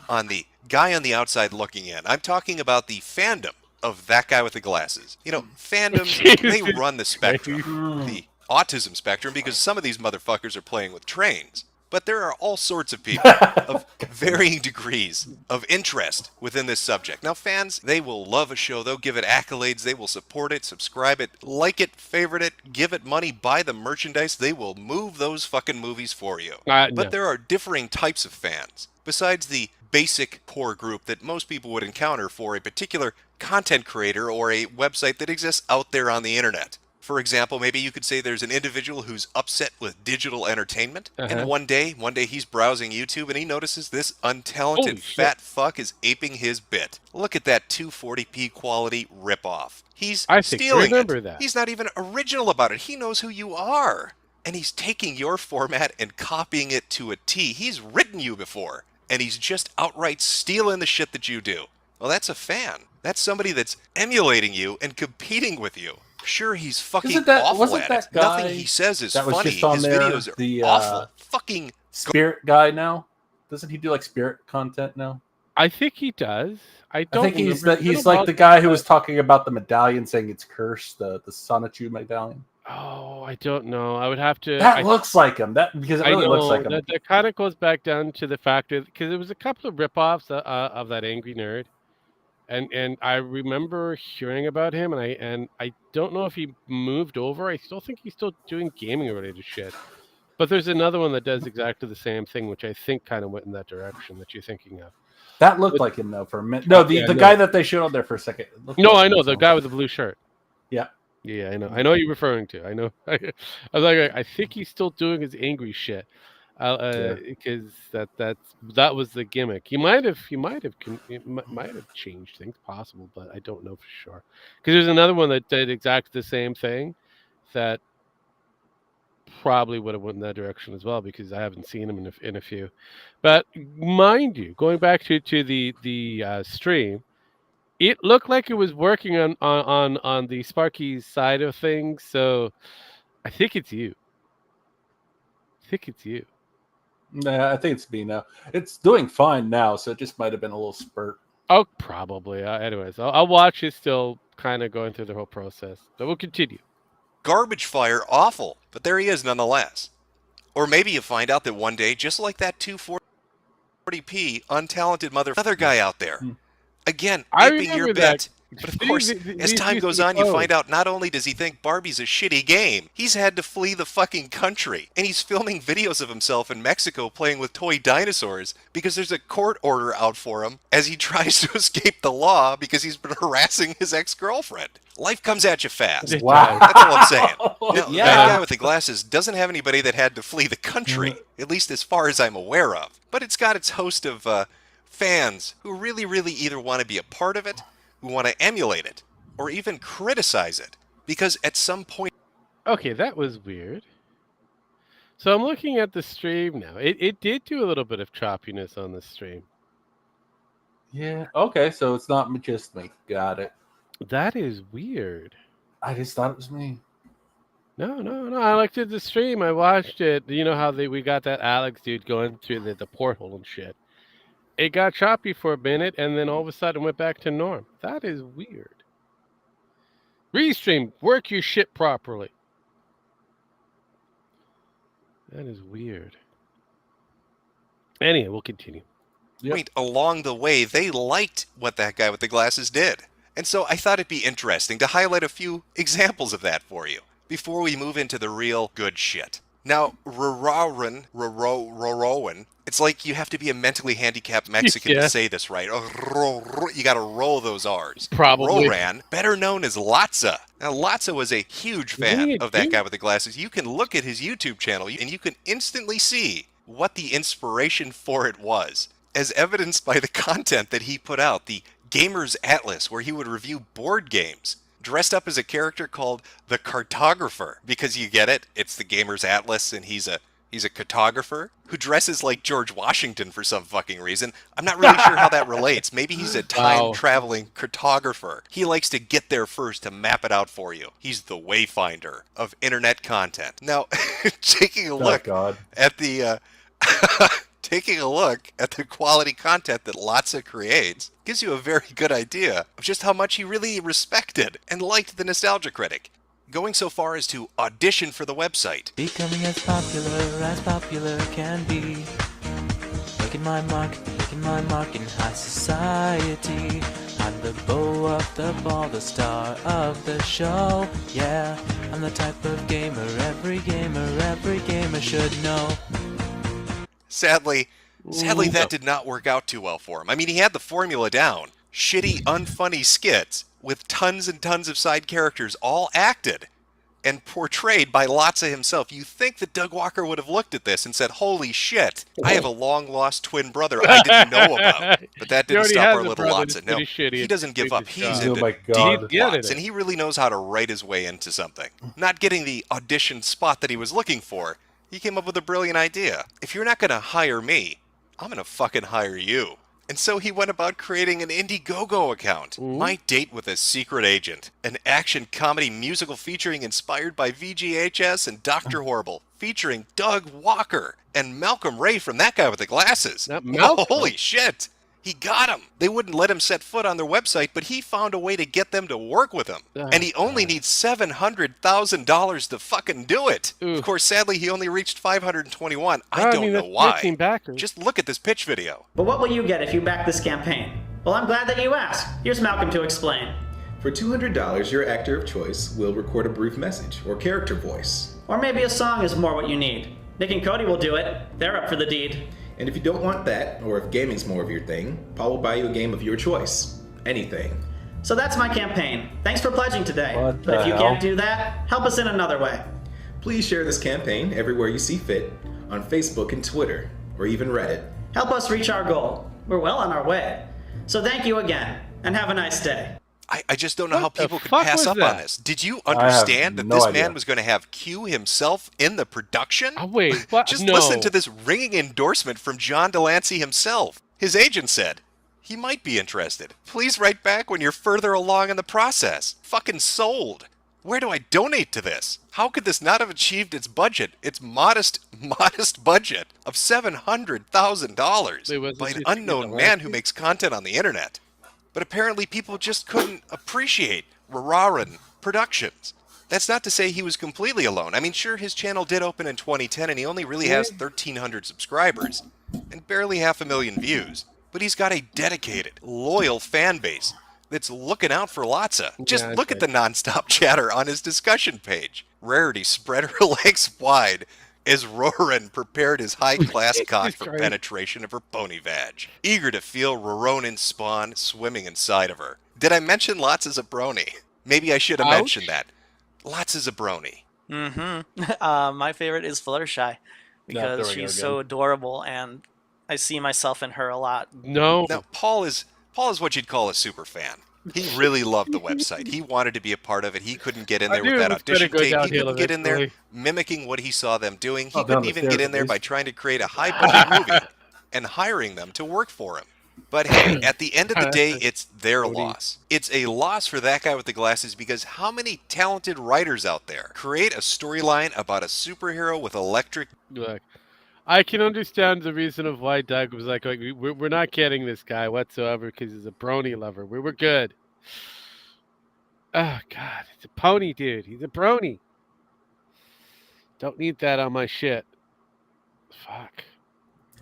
on the guy on the outside looking in. I'm talking about the fandom of that guy with the glasses. You know, fandoms, they run the spectrum, the autism spectrum, because some of these motherfuckers are playing with trains. But there are all sorts of people of varying degrees of interest within this subject. Now, fans, they will love a show. They'll give it accolades. They will support it, subscribe it, like it, favorite it, give it money, buy the merchandise. They will move those fucking movies for you. But there are differing types of fans. Besides the basic core group that most people would encounter for a particular content creator or a website that exists out there on the internet. For example, maybe you could say there's an individual who's upset with digital entertainment, and one day he's browsing YouTube and he notices this untalented fat fuck is aping his bit. Look at that 240p quality ripoff. He's stealing it. He's not even original about it. He knows who you are. And he's taking your format and copying it to a T. He's written you before, and he's just outright stealing the shit that you do. Well, that's a fan. That's somebody that's emulating you and competing with you. Sure, he's fucking awful at it. Nothing he says is funny. His videos are awful. Fucking Spirit guy now. Doesn't he do like Spirit content now? I think he does. I think he's like the guy who was talking about the medallion, saying it's cursed. The Sonichu medallion. Oh, I don't know. I would have to. That looks like him. Because it really looks like him. That kind of goes back down to the fact that because there was a couple of ripoffs of that Angry Nerd. And I remember hearing about him, and I don't know if he moved over. I still think he's still doing gaming related shit. But there's another one that does exactly the same thing, which I think kind of went in that direction that you're thinking of. That looked like him though for a minute. No, the guy that they showed on there for a second. No, I know the guy with the blue shirt. Yeah. Yeah, I know. I know what you're referring to. I know. I was like, I think he's still doing his angry shit. Because that was the gimmick. He might have changed things, possible, but I don't know for sure. Because there's another one that did exactly the same thing, that probably would have went in that direction as well. Because I haven't seen him in a few. But mind you, going back to the stream, it looked like it was working on the Sparky's side of things. So I think it's you. Nah, I think it's me now. It's doing fine now, so it just might have been a little spurt. Oh, probably. Anyways, I'll watch it still kind of going through the whole process. But we'll continue. Garbage fire, awful, but there he is nonetheless. Or maybe you find out that one day, just like that 240p untalented another guy out there. Again, I aping your remember that. bit. But of course, as time goes on, you find out not only does he think Barbie's a shitty game, he's had to flee the fucking country. And he's filming videos of himself in Mexico playing with toy dinosaurs because there's a court order out for him as he tries to escape the law because he's been harassing his ex-girlfriend. Life comes at you fast. Wow. That's all I'm saying. No, Yeah. that guy with the glasses doesn't have anybody that had to flee the country, at least as far as I'm aware of. But it's got its host of fans who really either want to be a part of it, who want to emulate it, or even criticize it. Because at some point... Okay, that was weird. So I'm looking at the stream now. It did do a little bit of choppiness on the stream. Yeah. Okay, so it's not just me. Got it. That is weird. I just thought it was me. No. I looked at the stream. I watched it. You know how we got that Alex dude going through the porthole and shit. It got choppy for a minute, and then all of a sudden went back to norm. That is weird. Restream, work your shit properly. That is weird. Anyway, we'll continue. Point along the way, they liked what that guy with the glasses did. And so I thought it'd be interesting to highlight a few examples of that for you before we move into the real good shit. Now, Rowan, it's like you have to be a mentally handicapped Mexican to say this right. You gotta roll those R's. Probably. Roran, better known as Latza. Now, Latza was a huge fan of that guy with the glasses. You can look at his YouTube channel and you can instantly see what the inspiration for it was, as evidenced by the content that he put out, the Gamer's Atlas, where he would review board games, dressed up as a character called the Cartographer, because you get it, it's the Gamer's Atlas, and he's a cartographer who dresses like George Washington for some fucking reason. I'm not really sure how that relates. Maybe he's a time-traveling cartographer. He likes to get there first to map it out for you. He's the wayfinder of internet content. Now, taking a look at the... taking a look at the quality content that Latza creates gives you a very good idea of just how much he really respected and liked the Nostalgia Critic, going so far as to audition for the website. Becoming as popular can be. Making my mark in high society. I'm the beau of the ball, the star of the show. Yeah, I'm the type of gamer every gamer should know. Sadly, that did not work out too well for him. I mean, he had the formula down. Shitty, unfunny skits with tons and tons of side characters all acted and portrayed by Latza himself. You think that Doug Walker would have looked at this and said, holy shit, I have a long-lost twin brother I didn't know about. But that didn't stop our little Latza. No, he doesn't give up. He's into deep plots, and he really knows how to write his way into something. Not getting the audition spot that he was looking for, he came up with a brilliant idea. If you're not going to hire me, I'm going to fucking hire you. And so he went about creating an Indiegogo account. My Date with a Secret Agent, an action comedy musical featuring inspired by VGHS and Dr. Horrible, featuring Doug Walker and Malcolm Ray from that guy with the glasses. Holy shit! He got him. They wouldn't let him set foot on their website, but he found a way to get them to work with him. And he only needs $700,000 to fucking do it. Of course, sadly, he only reached 521. I don't know why. Just look at this pitch video. But what will you get if you back this campaign? Well, I'm glad that you asked. Here's Malcolm to explain. For $200, your actor of choice will record a brief message or character voice. Or maybe a song is more what you need. Nick and Cody will do it. They're up for the deed. And if you don't want that, or if gaming's more of your thing, Paul will buy you a game of your choice. Anything. So that's my campaign. Thanks for pledging today. But if you can't do that, help us in another way. Please share this campaign everywhere you see fit, on Facebook and Twitter, or even Reddit. Help us reach our goal. We're well on our way. So thank you again, and have a nice day. I just don't know how people could pass up on this. Did you understand that this man was going to have Q himself in the production? Wait, what? Just listen to this ringing endorsement from John Delancey himself. His agent said he might be interested. Please write back when you're further along in the process. Fucking sold. Where do I donate to this? How could this not have achieved its budget, its modest budget of $700,000 by an unknown man who makes content on the internet? But apparently people just couldn't appreciate Rararan Productions. That's not to say he was completely alone. I mean, sure, his channel did open in 2010 and he only really has 1,300 subscribers and barely 500,000 views. But he's got a dedicated, loyal fan base that's looking out for Lotsa. Just look at the nonstop chatter on his discussion page. Rarity spread her legs wide as Roran prepared his high-class cock for penetration of her pony vag, eager to feel Roronan's spawn swimming inside of her. Did I mention Lotsa's a brony? Maybe I should have mentioned that. Lotsa's a brony. My favorite is Fluttershy because she's so adorable, and I see myself in her a lot. No. Now, Paul is what you'd call a super fan. He really loved the website. He wanted to be a part of it. He couldn't get in there with that audition tape. He couldn't get in there mimicking what he saw them doing. He couldn't even get in there by trying to create a high-budget movie and hiring them to work for him. But hey, at the end of the day, it's their loss. It's a loss for that guy with the glasses because how many talented writers out there create a storyline about a superhero with electric... Look, I can understand the reason of why Doug was like we're not getting this guy whatsoever because he's a brony lover. We were good. Oh, God. It's a pony, dude. He's a brony. Don't need that on my shit. Fuck.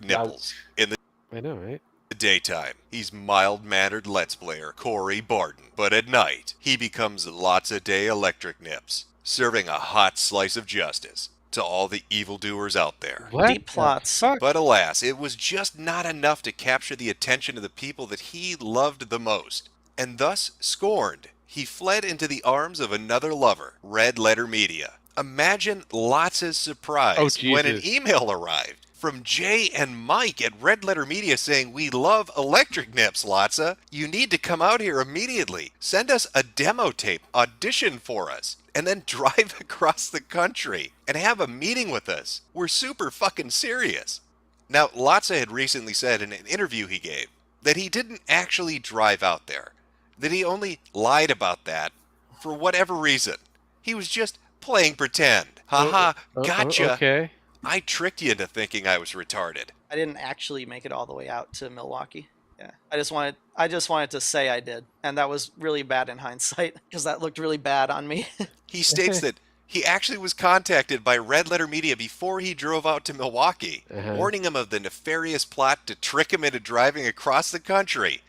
Nipples. In the... I know, right? daytime, he's mild-mannered Let's Player Corey Barton. But at night, he becomes Lotsa Day Electric Nips, serving a hot slice of justice to all the evildoers out there. Deep plots. But alas, it was just not enough to capture the attention of the people that he loved the most. And thus, scorned, he fled into the arms of another lover, Red Letter Media. Imagine Lotsa's surprise when an email arrived from Jay and Mike at Red Letter Media saying, "We love Electric Nips, Lotsa. You need to come out here immediately. Send us a demo tape, audition for us, and then drive across the country and have a meeting with us. We're super fucking serious." Now, Lotsa had recently said in an interview he gave that he didn't actually drive out there, that he only lied about that for whatever reason. He was just playing pretend. Haha, gotcha. Okay. I tricked you into thinking I was retarded. I didn't actually make it all the way out to Milwaukee. Yeah, I just wanted to say I did, and that was really bad in hindsight because that looked really bad on me. He states that he actually was contacted by Red Letter Media before he drove out to Milwaukee, warning him of the nefarious plot to trick him into driving across the country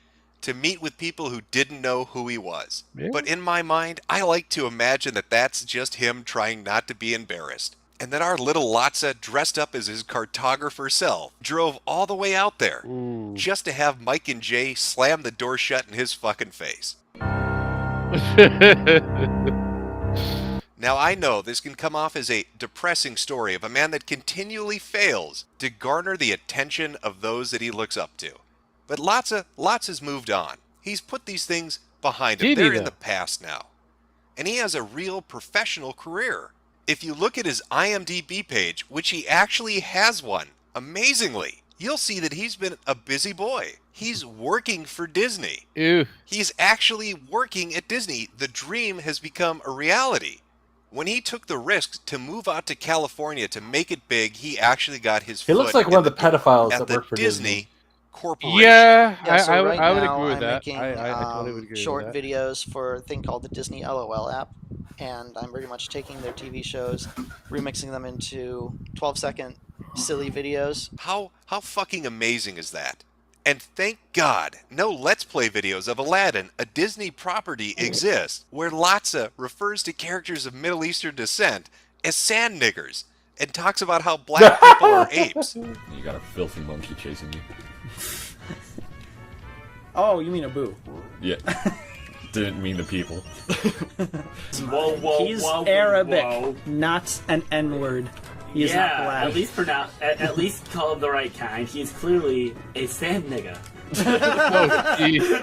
to meet with people who didn't know who he was. Yeah. But in my mind, I like to imagine that that's just him trying not to be embarrassed. And that our little Lotsa, dressed up as his cartographer self, drove all the way out there just to have Mike and Jay slam the door shut in his fucking face. Now, I know this can come off as a depressing story of a man that continually fails to garner the attention of those that he looks up to. But Lotsa's moved on. He's put these things behind him. They're in the past now. And he has a real professional career. If you look at his IMDb page, which he actually has one, amazingly, you'll see that he's been a busy boy. He's working for Disney. Ew. He's actually working at Disney. The dream has become a reality. When he took the risk to move out to California to make it big, he actually got his foot He looks like one of the pedophiles that work for Disney Corporation. Yeah, So I right would now, agree with I'm that. making I totally would agree short with that. videos for a thing called the Disney LOL app, and I'm very much taking their TV shows, remixing them into 12-second silly videos. How fucking amazing is that? And thank God, no Let's Play videos of Aladdin, a Disney property, exist where Lotsa refers to characters of Middle Eastern descent as sand niggers and talks about how black people are apes. You got a filthy monkey chasing you. Oh, you mean a boo? Yeah. Didn't mean the people. He's Arabic, not an N-word. He is not black. At least call him the right kind. He's clearly a sand nigga. Oh, geez.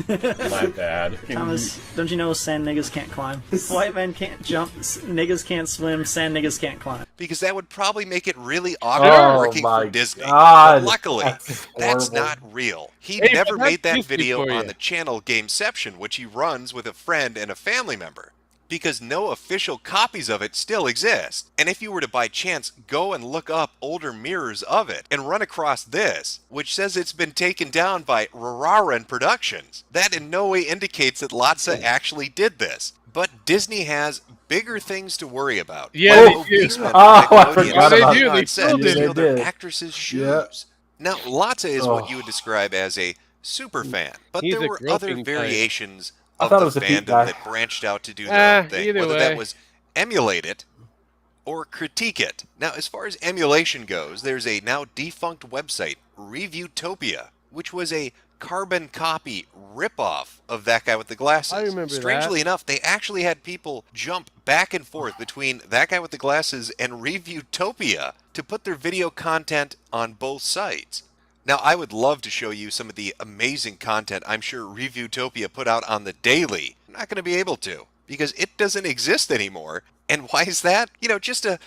My bad. Thomas, don't you know sand niggas can't climb? White men can't jump, niggas can't swim, sand niggas can't climb. Because that would probably make it really awkward working for Disney. God, but luckily, that's not real. He never made that video on the channel Gameception, which he runs with a friend and a family member. because no official copies of it still exist. And if you were to by chance go and look up older mirrors of it and run across this, which says it's been taken down by Rararan Productions, that in no way indicates that Lotsa actually did this. But Disney has bigger things to worry about. Yeah, Like they do. obesement I Nickelodeon forgot sitting about They do, on they set still to do. steal They their did. actresses' shoes. Yeah. Now, Lotsa is Oh. what you would describe as a super fan, but He's there a were other groping type. variations I of thought the it was a Pete fandom guy. that branched out to do their own thing, Either whether way. that was emulate it or critique it. Now, as far as emulation goes, there's a now defunct website, Reviewtopia, which was a carbon copy ripoff of That Guy with the Glasses. I remember Strangely that. enough, they actually had people jump back and forth between That Guy with the Glasses and Reviewtopia to put their video content on both sites. Now, I would love to show you some of the amazing content I'm sure Reviewtopia put out on the daily. I'm not going to be able to, because it doesn't exist anymore. And why is that? You know, just a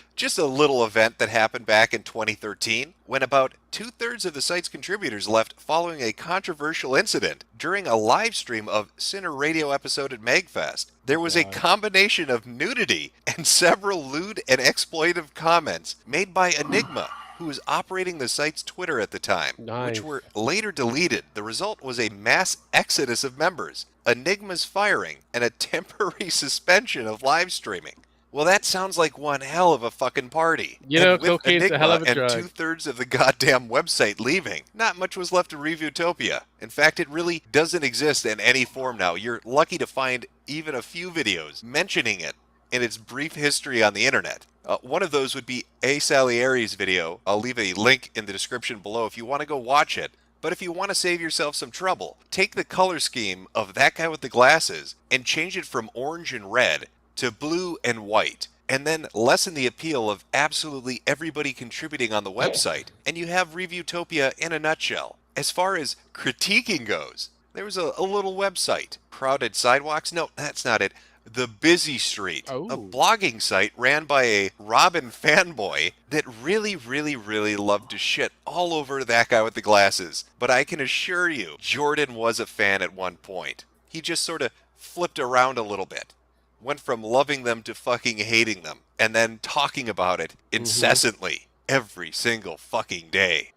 little event that happened back in 2013 when about 2/3 of the site's contributors left following a controversial incident during a live stream of Sinner Radio episode at MagFest. There was a combination of nudity and several lewd and exploitive comments made by Enigma, who was operating the site's Twitter at the time, which were later deleted. The result was a mass exodus of members, Enigma's firing, and a temporary suspension of live streaming. Well, that sounds like one hell of a fucking party. You know, And with cocaine's a Enigma hell of a and drug. 2/3 of the goddamn website leaving, not much was left of Reviewtopia. In fact, it really doesn't exist in any form now. You're lucky to find even a few videos mentioning it in its brief history on the internet. One of those would be A. Salieri's video. I'll leave a link in the description below if you want to go watch it. But if you want to save yourself some trouble, take the color scheme of That Guy with the Glasses and change it from orange and red to blue and white, and then lessen the appeal of absolutely everybody contributing on the website, and you have Reviewtopia in a nutshell. As far as critiquing goes, there was a little website, Crowded Sidewalks? No, that's not it. The Busy Street, a blogging site ran by a Robin fanboy that really loved to shit all over That Guy with the Glasses. But I can assure you, Jordan was a fan at one point. He just sort of flipped around a little bit. Went from loving them to fucking hating them, and then talking about it incessantly every single fucking day.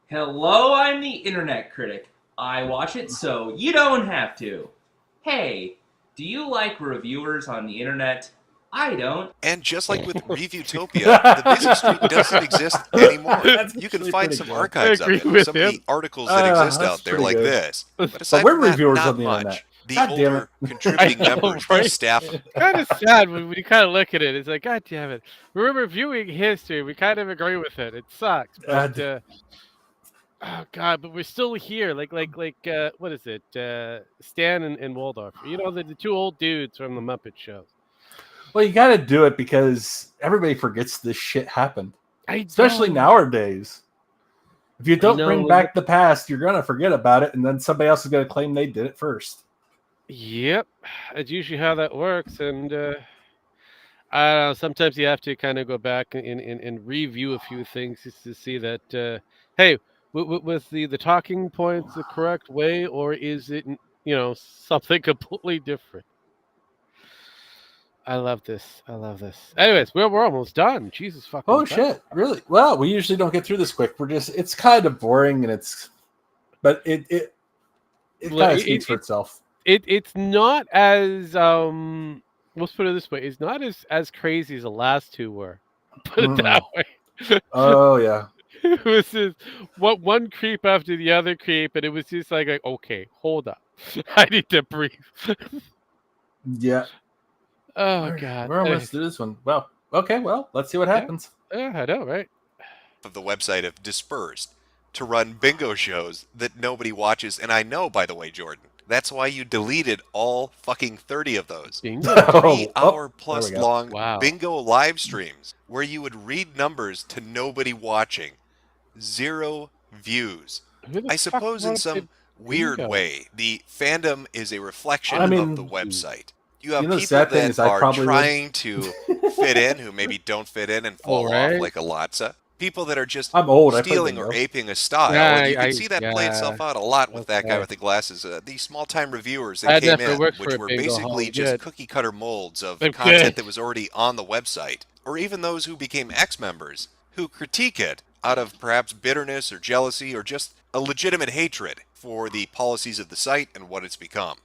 Hello, I'm the Internet Critic. I watch it so you don't have to. Hey, do you like reviewers on the internet? I don't. And just like with Reviewtopia, the Busy Street doesn't exist anymore. You can find some archives of it, some of the articles that exist out there like this. But aside we're from that, reviewers not on the much. internet. The God damn older it. contributing members, their staff. Kind of sad when you kind of look at it. It's like, God damn it. We're reviewing history. We kind of agree with it. It sucks. But, oh God, but we're still here. Like, what is it? Stan and Waldorf. You know, the two old dudes from the Muppet Show. Well, you got to do it because everybody forgets this shit happened, especially know. nowadays. If you don't know, bring back the past, you're going to forget about it, and then somebody else is going to claim they did it first. Yep, that's usually how that works, and I don't know. Sometimes you have to kind of go back and review a few things just to see that. Hey, was the talking points the correct way, or is it something completely different? I love this. Anyways, we're almost done. Jesus fucking. Oh Christ. shit! Really? Well, we usually don't get through this quick. It's kind of boring, and but it kind of speaks for itself. It's not as let's put it this way. It's not as crazy as the last two were. Put it that way. Oh yeah. It was just one creep after the other creep, and it was just like okay, hold up, I need to breathe. Yeah. Oh God. We're almost through this one. Well, okay. Well, let's see what happens. Yeah, I know, right? Of the website have dispersed to run bingo shows that nobody watches, and I know, by the way, Jordan, that's why you deleted all fucking 30 of those. 3-hour plus long bingo live streams where you would read numbers to nobody watching. 0 views. I suppose in some weird way, the fandom is a reflection of the website. You have people that are trying to fit in who maybe don't fit in and fall off like a Lotsa. people that are just I'm old. I played stealing or bingo. aping a style, and you can see that play itself out a lot with that guy with the glasses. These small-time reviewers that I came never in, worked for which a were bingo hall. basically just Good. cookie-cutter molds of I'm content good. that was already on the website, or even those who became ex-members who critique it out of perhaps bitterness or jealousy or just a legitimate hatred for the policies of the site and what it's become.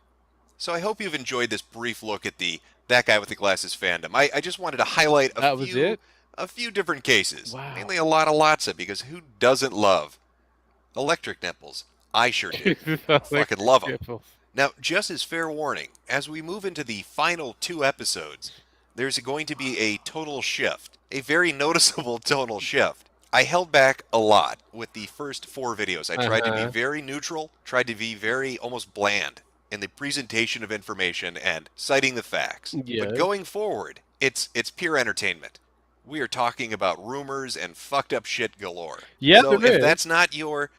So I hope you've enjoyed this brief look at the That Guy with the Glasses fandom. I just wanted to highlight a few different cases. Wow. Mainly a lot of Lotsa, because who doesn't love electric nipples? I sure do. Fucking love them. Now, just as fair warning, as we move into the final 2 episodes, there's going to be a tonal shift. A very noticeable tonal shift. I held back a lot with the first 4 videos. I tried to be very neutral, tried to be very almost bland in the presentation of information and citing the facts. But going forward, it's pure entertainment. We are talking about rumors and fucked up shit galore. Yeah, so if that's not your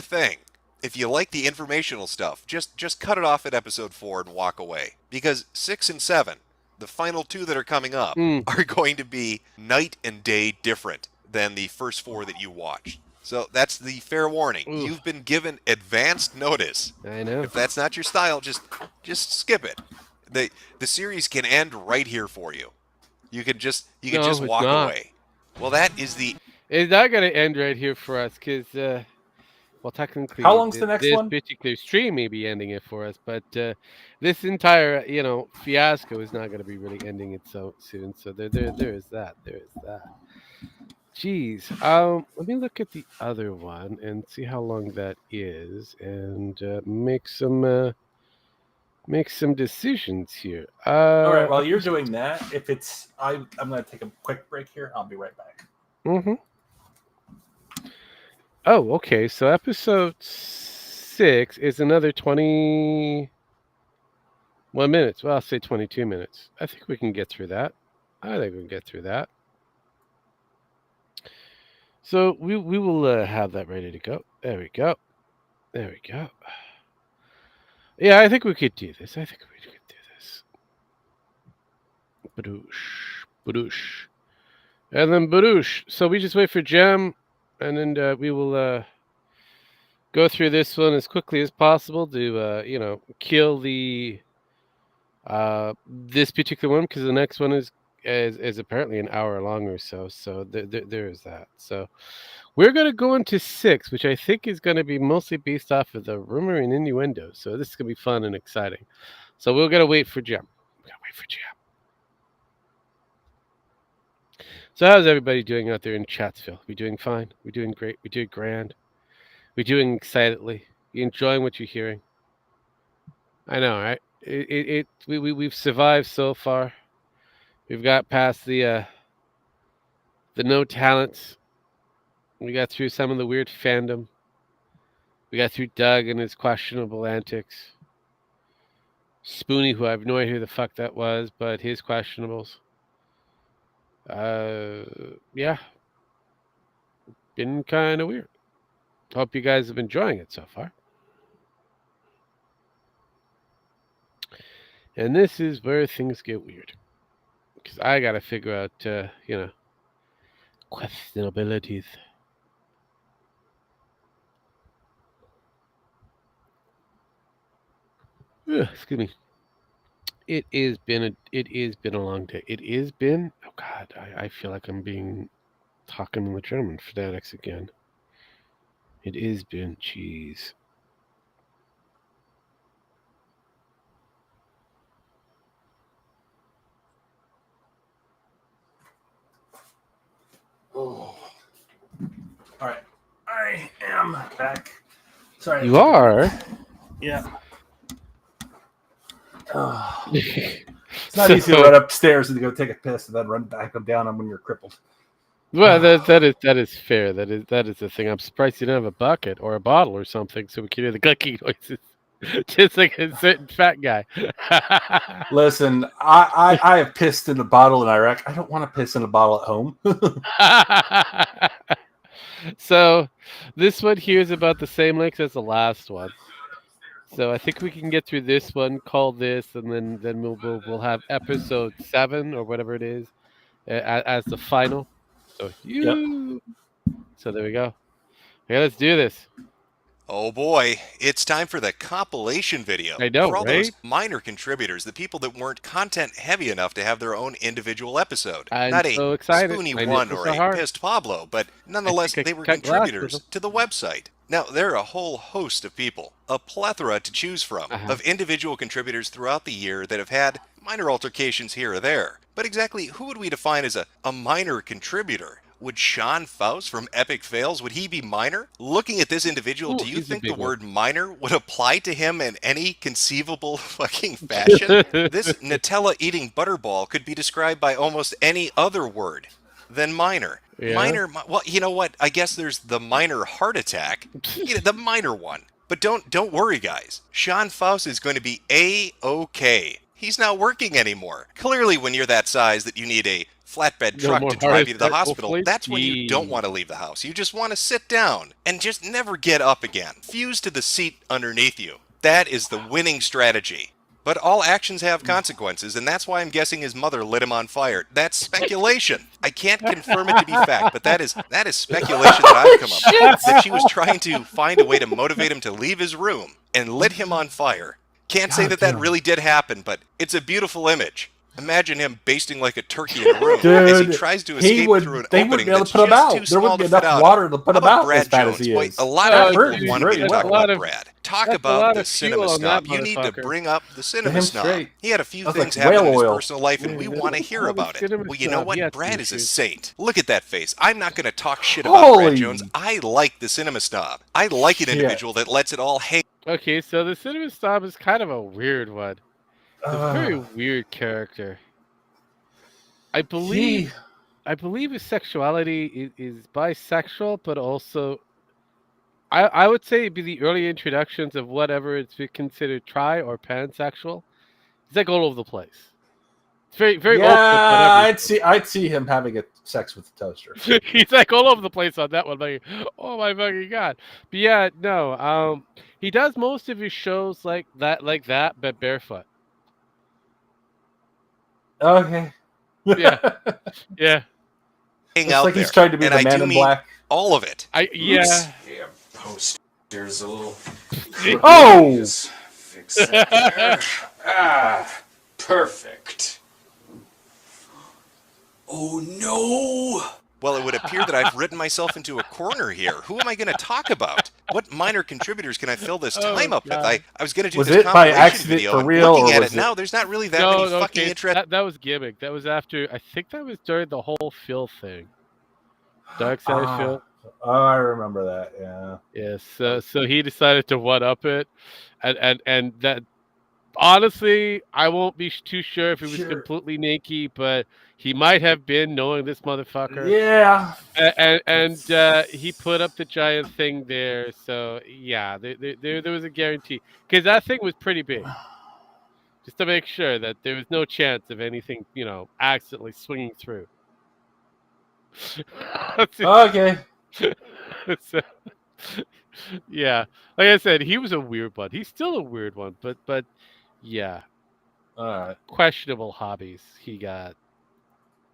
thing, if you like the informational stuff, just cut it off at episode 4 and walk away. Because 6 and 7, the final 2 that are coming up, are going to be night and day different than the first 4 that you watched. So that's the fair warning. You've been given advanced notice. I know. If that's not your style, just skip it. The series can end right here for you. You can just walk away. Well, that is the. It's not going to end right here for us because, well, technically, how long's the next one? This particular stream may be ending it for us, but this entire fiasco is not going to be really ending it so soon. So there is that. There is that. Jeez. Let me look at the other one and see how long that is, and make some decisions here. All right. While you're doing that, if it's I'm going to take a quick break here. I'll be right back. Mm-hmm. Oh, okay. So episode 6 is another 21 minutes. Well, I'll say 22 minutes. I think we can get through that. So we will have that ready to go. There we go. Yeah, I think we could do this. Badoosh. And then badoosh. So we just wait for Gem, and then we will go through this one as quickly as possible to kill the this particular one, because the next one is apparently an hour long or so. So there is that. So we're going to go into 6, which I think is going to be mostly based off of the rumor and innuendo. So this is going to be fun and exciting. So we're going to wait for Gem. So how's everybody doing out there in Chatsville? We doing fine? We doing great? We doing grand? We doing excitedly? You enjoying what you're hearing? I know, right? We've survived so far. We've got past the no talents. We got through some of the weird fandom. We got through Doug and his questionable antics. Spoonie, who I have no idea who the fuck that was, but his questionables. Yeah. Been kind of weird. Hope you guys have been enjoying it so far. And this is where things get weird. Because I got to figure out, questionabilities. Excuse me. It has been a long day. It has been. Oh God, I feel like I'm being talking in the German fanatics again. It has been. Jeez. Oh. All right, I am back. Sorry. You are. Yeah. Oh. It's not easy to run upstairs and to go take a piss and then run back and down when you're crippled. Well, that is fair. That is the thing. I'm surprised you didn't have a bucket or a bottle or something so we could hear the clucking noises, just like a certain fat guy. Listen, I have pissed in a bottle in Iraq. I don't want to piss in a bottle at home. So this one here is about the same length as the last one. So I think we can get through this one, call this, and then we'll have episode 7 or whatever it is as the final. So So there we go. Okay, let's do this. Oh boy, it's time for the compilation video. I know, for all those right? minor contributors, the people that weren't content heavy enough to have their own individual episode. I'm Not a so excited. Spoony My One nipples or are a hard. Pissed Pablo, but nonetheless, I they were cut glass with contributors them. to the website. Now, there are a whole host of people, a plethora to choose from, of individual contributors throughout the year that have had minor altercations here or there. But exactly who would we define as a minor contributor? Would Sean Faust from Epic Fails, would he be minor? Looking at this individual, do you he's a think the big one. word minor would apply to him in any conceivable fucking fashion? This Nutella-eating butterball could be described by almost any other word than minor. Yeah. Minor, well, you know what? I guess there's the minor heart attack, the minor one. But don't worry, guys. Sean Faust is going to be A-OK. He's not working anymore. Clearly, when you're that size that you need a flatbed No truck more to drive you to the heart attack, hospital, hopefully. that's when you don't want to leave the house. You just want to sit down and just never get up again. Fuse to the seat underneath you. That is the winning strategy. But all actions have consequences, and that's why I'm guessing his mother lit him on fire. That's speculation. I can't confirm it to be fact, but that is speculation that I've come up with. That she was trying to find a way to motivate him to leave his room and lit him on fire. Can't say that really did happen, but it's a beautiful image. Imagine him basting like a turkey in a room as he tries to escape through an opening that's put him just out. too There small wouldn't to be fit enough out. water to put How him about out Brad as bad Jones? as he Boy, is. a lot of I've people wanted me to heard talk he's about great. Brad. Talk That's a about lot the of fuel cinema on snob. that You need to motherfucker. bring up the cinema him snob. straight. He had a few That's things like happen in his whale oil. personal life, and we want to hear Oh, the about it. cinema Well, you know snob. what? He has Brad some is a issues. saint. Look at that face. I'm not going to talk shit about Brad Holy Jones. I like the cinema snob. I like an shit. individual that lets it all hang. Okay, so the cinema snob is kind of a weird one. A very weird character. I believe his sexuality is bisexual, but also I would say it'd be the early introductions of whatever it's considered tri or pansexual. He's like all over the place. It's very open. Yeah, I'd see him having sex with the toaster. He's like all over the place on that one. Like, oh my fucking god! But yeah, no. He does most of his shows like that, but barefoot. Okay. Yeah, yeah. Hang Looks out like there. he's trying to be and the I man do in mean black. all of it. Yeah. Yeah, posters a little. Oh! Just fix that there. Perfect. Oh no! Well, it would appear that I've written myself into a corner here. Who am I going to talk about? What minor contributors can I fill this time up with? I was going to do Was this it by compilation accident video. for and real, looking or at was it now, there's not really that many fucking interesting. That was gimmick. That was after. I think that was during the whole Phil thing. Dark Side Phil. Oh, I remember that. Yeah. Yes. So he decided to one up it, and that. Honestly, I won't be too sure if it was completely naked, but he might have been, knowing this motherfucker. Yeah. And he put up the giant thing there, so yeah, there was a guarantee because that thing was pretty big. Just to make sure that there was no chance of anything, accidentally swinging through. Okay. So, yeah, like I said, he was a weird one. He's still a weird one, but yeah. All right. Questionable hobbies he got.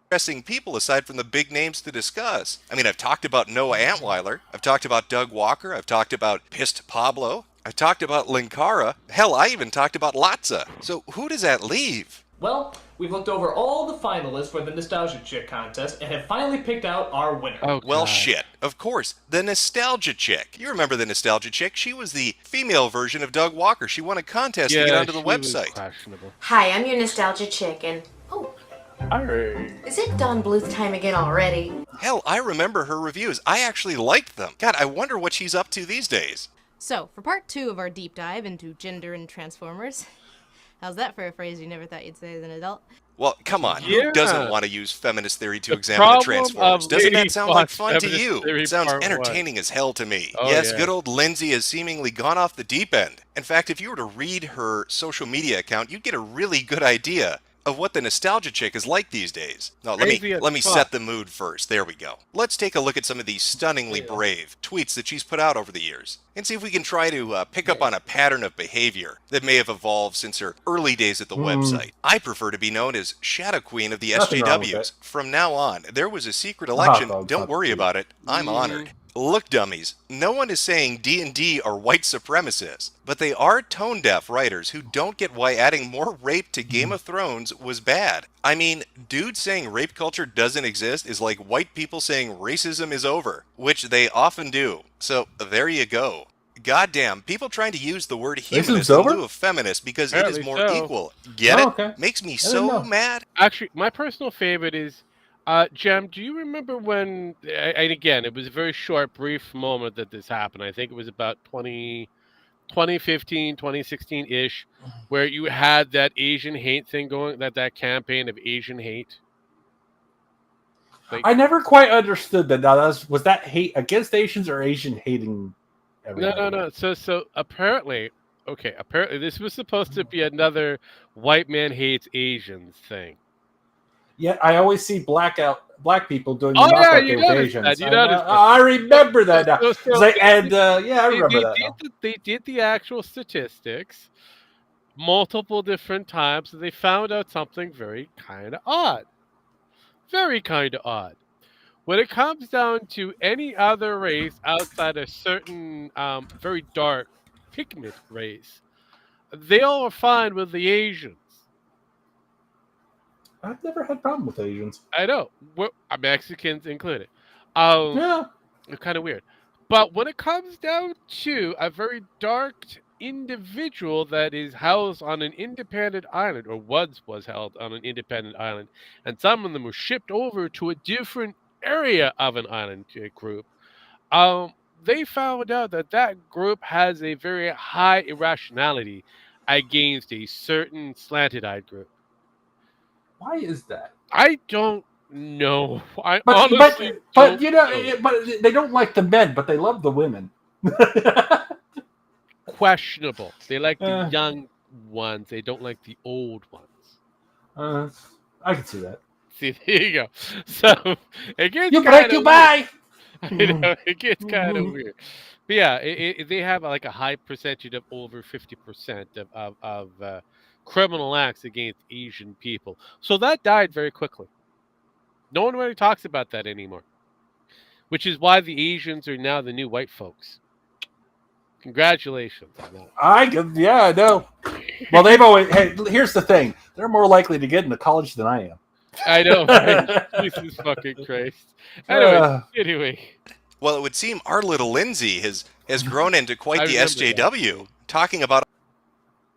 Interesting people aside from the big names to discuss. I mean, I've talked about Noah Antweiler. I've talked about Doug Walker. I've talked about Pissed Pablo. I've talked about Linkara. Hell, I even talked about Latza. So who does that leave? Well, we've looked over all the finalists for the Nostalgia Chick contest and have finally picked out our winner. Oh, well, shit. Of course, the Nostalgia Chick. You remember the Nostalgia Chick? She was the female version of Doug Walker. She won a contest to get onto the website. Hi, I'm your Nostalgia Chick, and is it Don Bluth time again already? Hell, I remember her reviews. I actually liked them. God, I wonder what she's up to these days. So, for part 2 of our deep dive into gender and Transformers, how's that for a phrase you never thought you'd say as an adult? Well, come on. Yeah. Who doesn't want to use feminist theory to examine the Transformers? Doesn't that sound like fun to you? It sounds entertaining as hell to me. Oh, yes, yeah. good old Lindsay has seemingly gone off the deep end. In fact, if you were to read her social media account, you'd get a really good idea of what the nostalgia chick is like these days. No, Crazy as let me fuck. set the mood first. There we go. Let's take a look at some of these stunningly brave tweets that she's put out over the years, and see if we can try to pick up on a pattern of behavior that may have evolved since her early days at the website. I prefer to be known as Shadow Queen of the Nothing wrong with SJWs. it. From now on, there was a secret election. dog, Don't fuck worry you. about it. I'm honored. Look, dummies, no one is saying D&D are white supremacists, but they are tone-deaf writers who don't get why adding more rape to Game of Thrones was bad. I mean, dudes saying rape culture doesn't exist is like white people saying racism is over, which they often do. So, there you go. Goddamn, people trying to use the word humanist in over? lieu of feminist because it Apparently is more so. equal. Get Oh, it? okay. Makes me didn't know. so mad. Actually, my personal favorite is, Jem, do you remember when, and again, it was a very short, brief moment that this happened. I think it was about 2015, 2016-ish, where you had that Asian hate thing going, that campaign of Asian hate. Like, I never quite understood that. Now, was that hate against Asians or Asian hating everybody? no. So apparently this was supposed to be another white man hates Asians thing. Yet I always see black people doing the Oh, yeah, knockout you game with noticed Asians. that, you noticed that. I remember that now. So- 'Cause I remember that. now. They did the actual statistics multiple different times, and they found out something very kind of odd. Very kind of odd. When it comes down to any other race outside a certain very dark pigment race, they all are fine with the Asians. I've never had a problem with Asians. I know. Mexicans included. Yeah. It's kind of weird. But when it comes down to a very dark individual that is housed on an independent island, or was held on an independent island, and some of them were shipped over to a different area of an island group, they found out that group has a very high irrationality against a certain slanted-eyed group. Why is that? I don't know. I But honestly but don't know. but they don't like the men, but they love the women. Questionable. They like the young ones. They don't like the old ones. I can see that. See, there you go. So it gets You kind break, you buy. I know it gets kind of weird. But yeah, they have like a high percentage of over 50% of criminal acts against Asian people. So that died very quickly. No one really talks about that anymore. Which is why the Asians are now the new white folks. Congratulations on that. I know. Well, they've always. Hey, here's the thing: they're more likely to get into college than I am. I know, right? Jesus fucking Christ. Anyway. Well, it would seem our little Lindsay has grown into quite I the remember SJW, talking about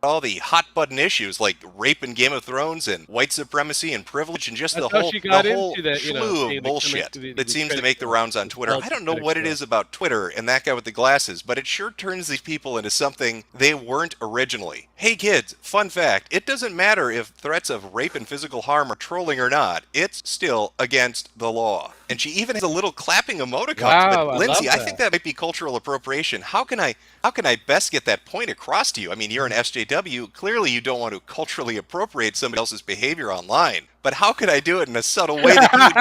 all the hot-button issues like rape in Game of Thrones and white supremacy and privilege and just That's the how whole she got slew into that, of the bullshit the that seems to credit make the card. rounds on Twitter. I don't know what it is about Twitter and that guy with the glasses, but it sure turns these people into something they weren't originally. Hey kids, fun fact, it doesn't matter if threats of rape and physical harm are trolling or not, it's still against the law. And she even has a little clapping emoticon. Wow, But I Lindsay, love I think that might be cultural appropriation. How can I best get that point across to you? I mean, you're an SJW. Clearly, you don't want to culturally appropriate somebody else's behavior online. But how could I do it in a subtle way that you would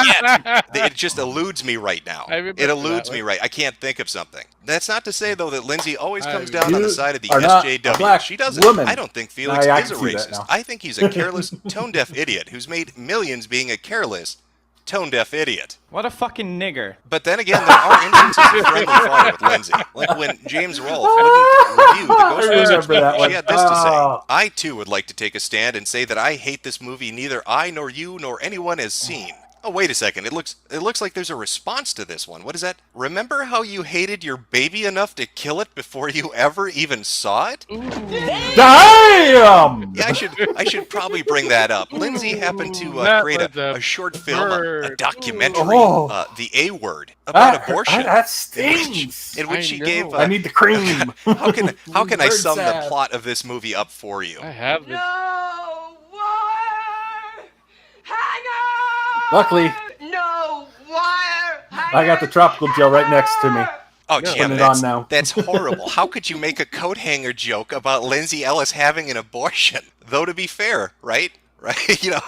get? It just eludes me right now. It eludes me right. I can't think of something. That's not to say, though, that Lindsay always comes down on the side of the are not a SJW. black She doesn't. woman. I don't think Felix I is a can see that racist. now. I think he's a careless, tone-deaf idiot who's made millions being a careless, tone-deaf idiot. What a fucking nigger. But then again, there are instances of friendly fire with Lindsay. Like when James Rolfe wouldn't review the Ghostbusters movie, she had this to say. I, too, would like to take a stand and say that I hate this movie neither I nor you nor anyone has seen. Oh, wait a second. It looks like there's a response to this one. What is that? Remember how you hated your baby enough to kill it before you ever even saw it? Damn! Yeah, I should probably bring that up. Lindsay happened to create a short film, a documentary, The A Word, about abortion. That stings. In which she gave. I need the cream. How can I Bird sum the sad. plot of this movie up for you? I have this. Luckily, No wire. I got the tropical gel right next to me. Oh, Putting Jim, it on now. that's horrible. How could you make a coat hanger joke about Lindsay Ellis having an abortion? Though, to be fair, right? right? You know,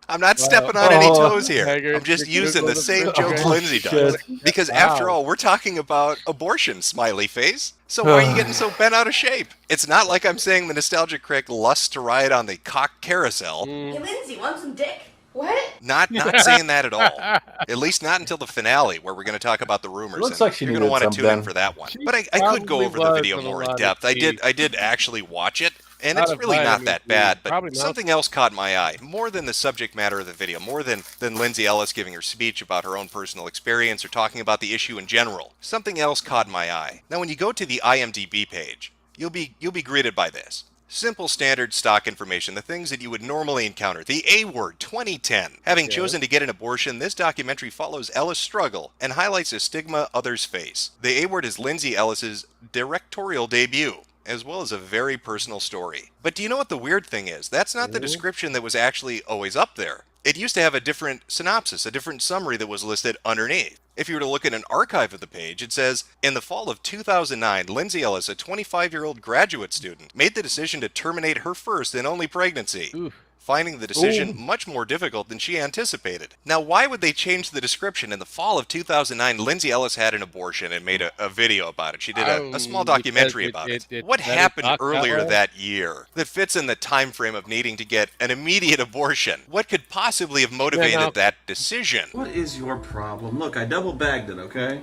I'm not stepping on any toes here. I'm just using the same jokes Lindsay does. Because after all, we're talking about abortion, smiley face. So why are you getting so bent out of shape? It's not like I'm saying the nostalgic critic lusts to ride on the cock carousel. Hey, Lindsay, want some dick? What? Not saying that at all. At least not until the finale, where we're going to talk about the rumors. Looks like she you're going to needed want to tune in something. for that one. But I could go over the video more in depth. I did actually watch it, and it's really not that bad. But something else caught my eye, more than the subject matter of the video, more than Lindsay Ellis giving her speech about her own personal experience or talking about the issue in general. Something else caught my eye. Now, when you go to the IMDb page, you'll be greeted by this. Simple, standard, stock information, the things that you would normally encounter. The A Word, 2010. Having chosen to get an abortion, this documentary follows Ellis' struggle and highlights a stigma others face. The A Word is Lindsay Ellis' directorial debut, as well as a very personal story. But do you know what the weird thing is? That's not the description that was actually always up there. It used to have a different synopsis, a different summary that was listed underneath. If you were to look at an archive of the page, it says, in the fall of 2009, Lindsay Ellis, a 25-year-old graduate student, made the decision to terminate her first and only pregnancy. Finding the decision much more difficult than she anticipated. Now, why would they change the description? In the fall of 2009, Lindsay Ellis had an abortion and made a video about it. She did a small documentary about it. What happened earlier that year that fits in the time frame of needing to get an immediate abortion? What could possibly have motivated that decision? What is your problem? Look, I double bagged it, okay?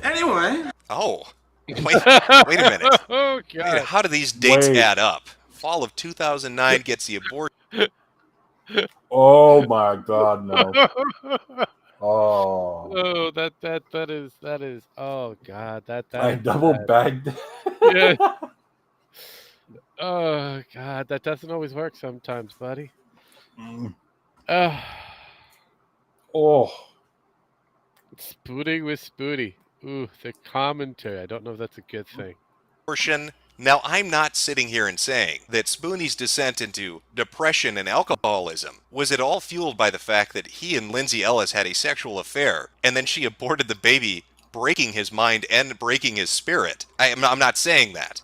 Anyway. Oh. Wait a minute. Oh, God. How do these dates add up? Fall of 2009 gets the abortion. Oh my God, no. Oh. Oh, that is. Oh God, that. I double bagged. Yeah. Oh God, that doesn't always work sometimes, buddy. Oh. Spooting with Spooty. Ooh, the commentary. I don't know if that's a good thing. Abortion. Now, I'm not sitting here and saying that Spoonie's descent into depression and alcoholism was at all fueled by the fact that he and Lindsay Ellis had a sexual affair, and then she aborted the baby, breaking his mind and breaking his spirit. I'm not saying that.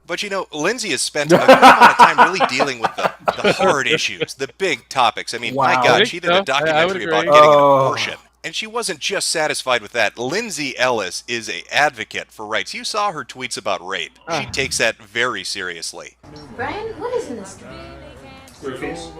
But you know, Lindsay has spent a good amount of time really dealing with the hard issues, the big topics. I mean, my God, she did a documentary about getting an abortion. And she wasn't just satisfied with that. Lindsay Ellis is an advocate for rights. You saw her tweets about rape. She takes that very seriously. Brian, what is in this? Roofies.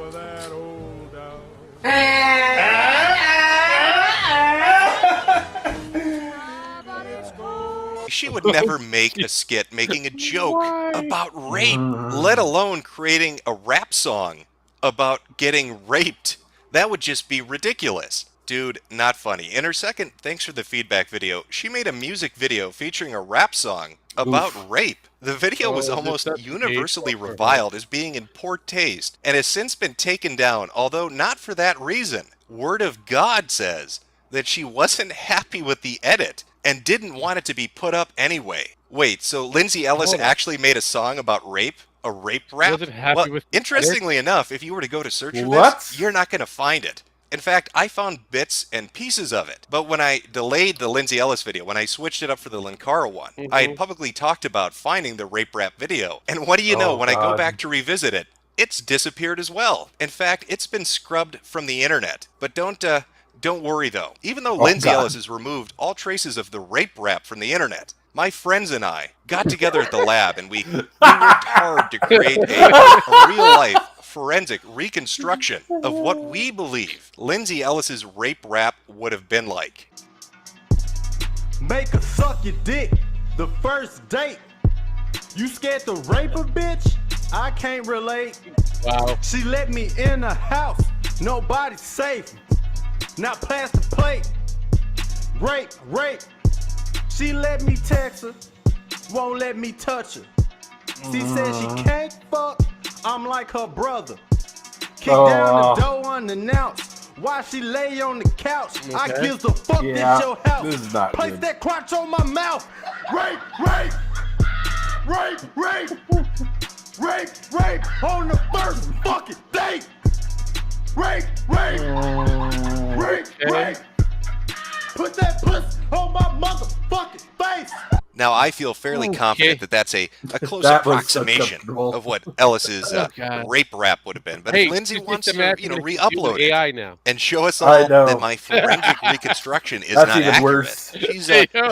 She would never make a skit making a joke about rape, let alone creating a rap song about getting raped. That would just be ridiculous. Dude, not funny. In her second Thanks for the Feedback video, she made a music video featuring a rap song about rape. The video was almost universally reviled as being in poor taste and has since been taken down, although not for that reason. Word of God says that she wasn't happy with the edit and didn't want it to be put up anyway. Wait, so Lindsay Ellis actually made a song about rape? A rape rap? Well, interestingly enough, if you were to go to search for this, you're not going to find it. In fact, I found bits and pieces of it. But when I delayed the Lindsay Ellis video, when I switched it up for the Linkara one, I had publicly talked about finding the rape rap video. And what do you know, when I go back to revisit it, it's disappeared as well. In fact, it's been scrubbed from the internet. But don't worry though. Even though Lindsay Ellis has removed all traces of the rape rap from the internet, my friends and I got together at the lab and we worked hard to create a real-life forensic reconstruction of what we believe Lindsay Ellis's rape rap would have been like. Make her suck your dick the first date. You scared to rape a bitch? I can't relate. Wow. She let me in the house. Nobody's safe. Now pass the plate. Rape. She let me text her. Won't let me touch her. She said she can't fuck. I'm like her brother. Kick down the door unannounced. While she lay on the couch, I gives a fuck this your house. This is not Place good. that crotch on my mouth. Rape on the first fucking date. Rape. Put that puss on my motherfucking face. Now, I feel fairly confident that that's a close That was approximation uncomfortable. of what Ellis's God. rape rap would have been. But Hey, if Lindsay just wants to, imagine what you can do with re-upload AI it now. and show us I all know. that my forensic reconstruction is That's not even accurate, worse.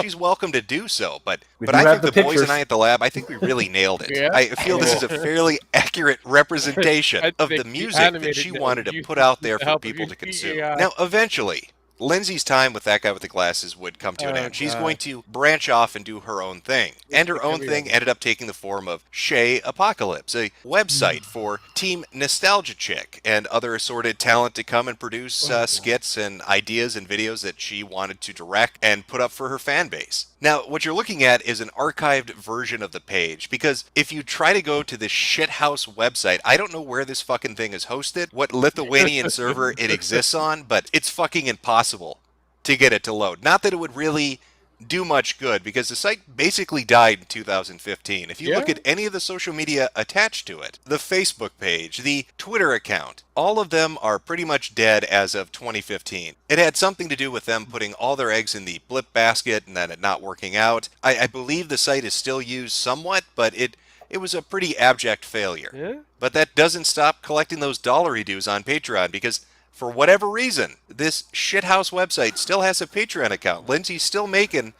she's welcome to do so. But We but do I have think the the boys pictures. and I at the lab, I think we really nailed it. Yeah? I feel this is a fairly accurate representation I'd of say the you music that animated she it wanted to with put out the there for help of people your to consume. AI. Now, eventually, Lindsay's time with that guy with the glasses would come to an Oh, end. She's God. going to branch off and do her own thing. And her like own every thing other. ended up taking the form of Shay Apocalypse, a website for Team Nostalgia Chick and other assorted talent to come and produce skits and ideas and videos that she wanted to direct and put up for her fan base. Now, what you're looking at is an archived version of the page, because if you try to go to this shithouse website, I don't know where this fucking thing is hosted, what Lithuanian server it exists on, but it's fucking impossible to get it to load. Not that it would really do much good, because the site basically died in 2015. If you look at any of the social media attached to it, the Facebook page, the Twitter account, all of them are pretty much dead as of 2015. It had something to do with them putting all their eggs in the blip basket and then it not working out. I believe the site is still used somewhat, but it was a pretty abject failure. Yeah? But that doesn't stop collecting those dollary dues on Patreon, because for whatever reason, this shithouse website still has a Patreon account. Lindsay's still making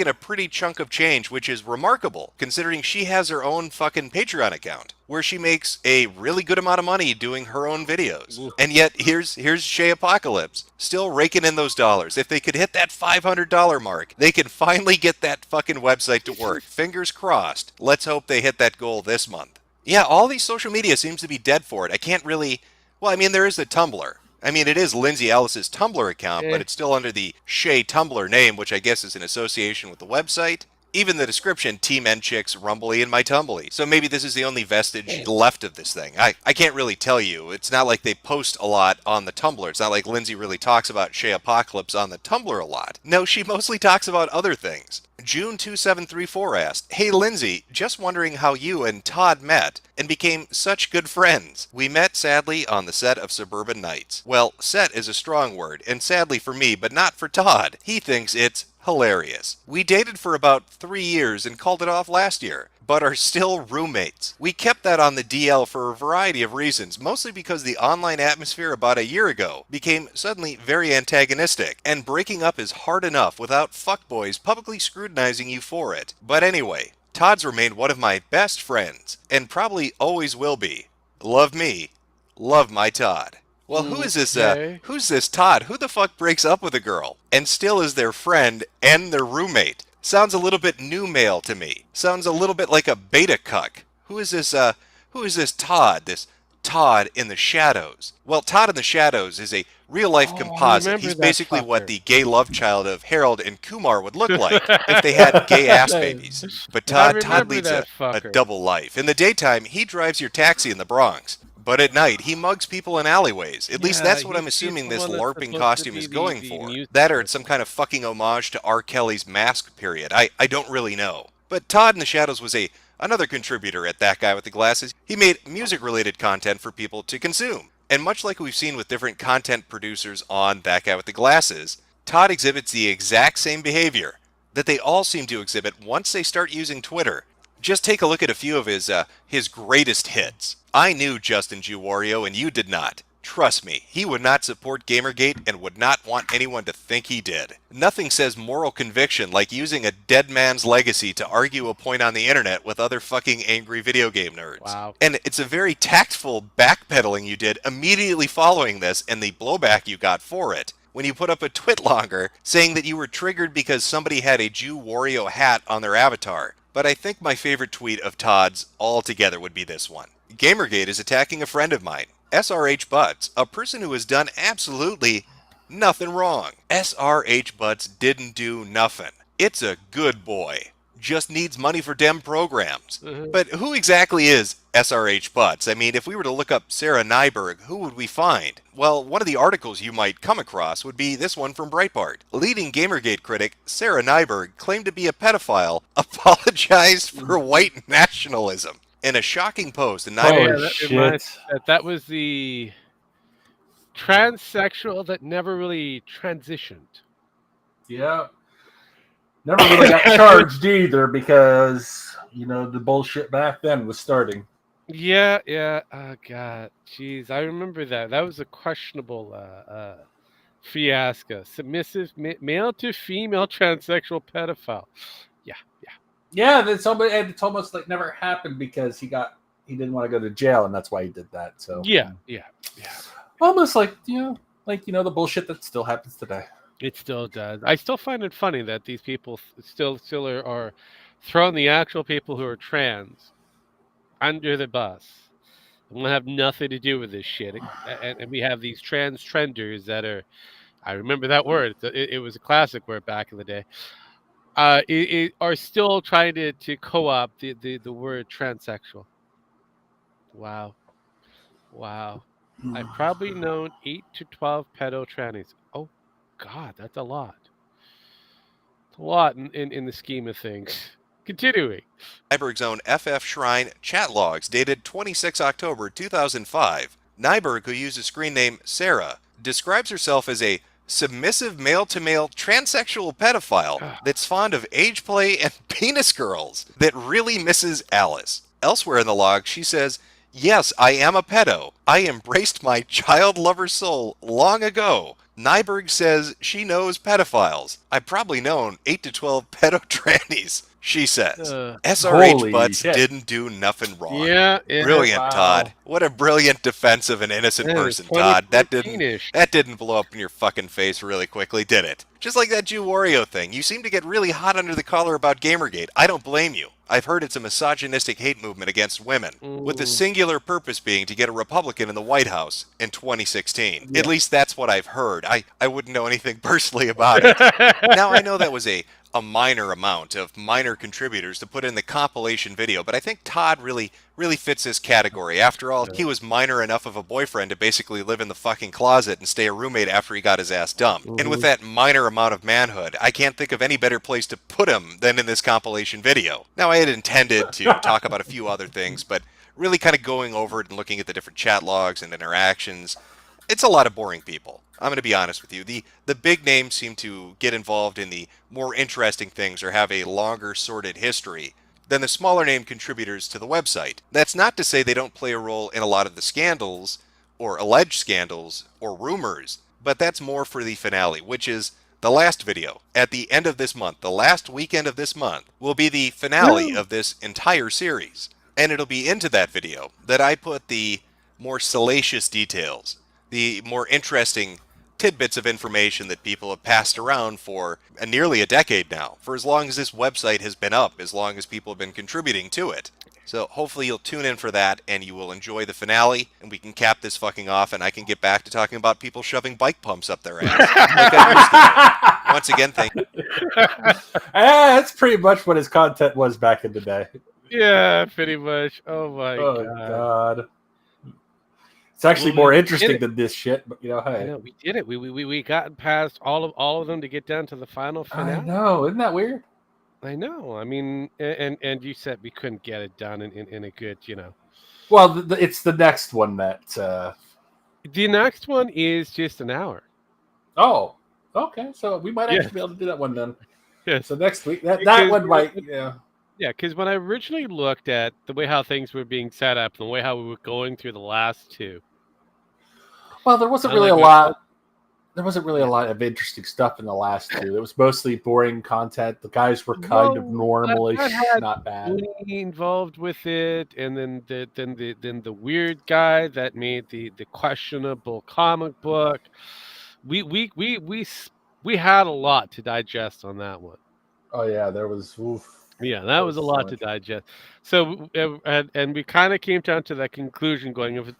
a pretty chunk of change, which is remarkable, considering she has her own fucking Patreon account, where she makes a really good amount of money doing her own videos. And yet, here's Shay Apocalypse, still raking in those dollars. If they could hit that $500 mark, they can finally get that fucking website to work. Fingers crossed. Let's hope they hit that goal this month. Yeah, all these social media seems to be dead for it. I can't really... Well, I mean, there is the Tumblr. I mean, it is Lindsay Ellis's Tumblr account, but it's still under the Shay Tumblr name, which I guess is in association with the website. Even the description, Team N Chicks, Rumbly, and My Tumbly. So maybe this is the only vestige left of this thing. I can't really tell you. It's not like they post a lot on the Tumblr. It's not like Lindsay really talks about Shay Apocalypse on the Tumblr a lot. No, she mostly talks about other things. June2734 asked, "Hey Lindsay, just wondering how you and Todd met and became such good friends. We met, sadly, on the set of Suburban Nights." Well, set is a strong word, and sadly for me, but not for Todd. He thinks it's hilarious. We dated for about 3 years and called it off last year, but are still roommates. We kept that on the DL for a variety of reasons, mostly because the online atmosphere about a year ago became suddenly very antagonistic, and breaking up is hard enough without fuckboys publicly scrutinizing you for it. But anyway, Todd's remained one of my best friends, and probably always will be. Love me. Love my Todd. Well, who is this, who's this Todd? Who the fuck breaks up with a girl and still is their friend and their roommate? Sounds a little bit new male to me. Sounds a little bit like a beta cuck. Who is this Todd? This Todd in the Shadows. Well, Todd in the Shadows is a real-life composite. He's basically what the gay love child of Harold and Kumar would look like if they had gay ass babies. But Todd leads a double life. In the daytime, he drives your taxi in the Bronx. But at night, he mugs people in alleyways. At least that's what I'm assuming this LARPing costume is going for. That or it's some kind of fucking homage to R. Kelly's Mask period. I don't really know. But Todd in the Shadows was another contributor at That Guy with the Glasses. He made music-related content for people to consume. And much like we've seen with different content producers on That Guy with the Glasses, Todd exhibits the exact same behavior that they all seem to exhibit once they start using Twitter. Just take a look at a few of his greatest hits. I knew Justin Jew Wario and you did not. Trust me, he would not support Gamergate and would not want anyone to think he did. Nothing says moral conviction like using a dead man's legacy to argue a point on the internet with other fucking angry video game nerds. Wow. And it's a very tactful backpedaling you did immediately following this and the blowback you got for it, when you put up a twit longer saying that you were triggered because somebody had a Jew Wario hat on their avatar. But I think my favorite tweet of Todd's altogether would be this one. Gamergate is attacking a friend of mine, SRH Butts, a person who has done absolutely nothing wrong. SRH Butts didn't do nothing. It's a good boy. Just needs money for dem programs. But who exactly is SRH Butts? I mean, if we were to look up Sarah Nyberg, who would we find? Well, one of the articles you might come across would be this one from Breitbart. Leading Gamergate critic Sarah Nyberg claimed to be a pedophile, apologized for white nationalism. In a shocking post, that was the transsexual that never really transitioned. Yeah. Never really got charged either because, the bullshit back then was starting. Yeah. Oh God, jeez, I remember that. That was a questionable fiasco. Submissive male to female transsexual pedophile. Yeah. Yeah, it's almost like never happened because he didn't want to go to jail, and that's why he did that. So Yeah. almost like the bullshit that still happens today. It still does. I still find it funny that these people still are throwing the actual people who are trans under the bus. And will have nothing to do with this shit. And we have these trans trenders that are. I remember that word. It was a classic word back in the day. Are still trying to co-opt the word transsexual. Wow. I've probably known 8 to 12 pedo trannies. Oh, God, that's a lot. It's a lot in the scheme of things. Continuing. Nyberg's own FF Shrine chat logs dated 26 October 2005. Nyberg, who used a screen name Sarah, describes herself as a submissive male-to-male transsexual pedophile that's fond of age play and penis girls that really misses Alice. Elsewhere in the log, she says, "Yes, I am a pedo. I embraced my child lover soul long ago." Nyberg says she knows pedophiles. I've probably known 8 to 12 pedo trannies, she says. SRH Butts shit. didn't do nothing wrong. Yeah. Brilliant, wow. Todd. What a brilliant defense of an innocent Yeah, person, Todd. That 2014-ish. didn't blow up in your fucking face really quickly, did it? Just like that Jew Wario thing. You seem to get really hot under the collar about Gamergate. I don't blame you. I've heard it's a misogynistic hate movement against women, with the singular purpose being to get a Republican in the White House in 2016. Yeah. At least that's what I've heard. I wouldn't know anything personally about it. Now, I know that was a minor amount of minor contributors to put in the compilation video, but I think Todd really fits this category. After all, he was minor enough of a boyfriend to basically live in the fucking closet and stay a roommate after he got his ass dumped. And with that minor amount of manhood, I can't think of any better place to put him than in this compilation video. Now, I had intended to talk about a few other things, but really kind of going over it and looking at the different chat logs and interactions, it's a lot of boring people. I'm going to be honest with you. The big names seem to get involved in the more interesting things or have a longer sordid history than the smaller name contributors to the website. That's not to say they don't play a role in a lot of the scandals, or alleged scandals, or rumors, but that's more for the finale, which is the last video. At the end of this month, the last weekend of this month, will be the finale of this entire series. And it'll be into that video that I put the more salacious details, the more interesting tidbits of information that people have passed around for nearly a decade now, for as long as this website has been up, as long as people have been contributing to it. So hopefully you'll tune in for that and you will enjoy the finale and we can cap this fucking off and I can get back to talking about people shoving bike pumps up their ass. Like I used to. Once again, thank you. That's pretty much what his content was back in the day. Yeah, pretty much. Oh my God. It's actually more interesting than this shit, but hey. I know, we did it. We got past all of them to get down to the final finale. I know, isn't that weird? I know. I mean, and you said we couldn't get it done in a good, Well, it's the next one that. The next one is just an hour. Oh, okay. So we might actually be able to do that one then. Yes. So next week, that one might. Yeah. Yeah, because when I originally looked at the way how things were being set up and the way how we were going through the last two. Well, there wasn't really a lot. There wasn't really a lot of interesting stuff in the last two. It was mostly boring content. The guys were kind of normal-ish, not bad. Involved with it, and then the weird guy that made the questionable comic book. We had a lot to digest on that one. Oh yeah, there was. Oof. Yeah, that was a lot to digest. So and we kind of came down to that conclusion, going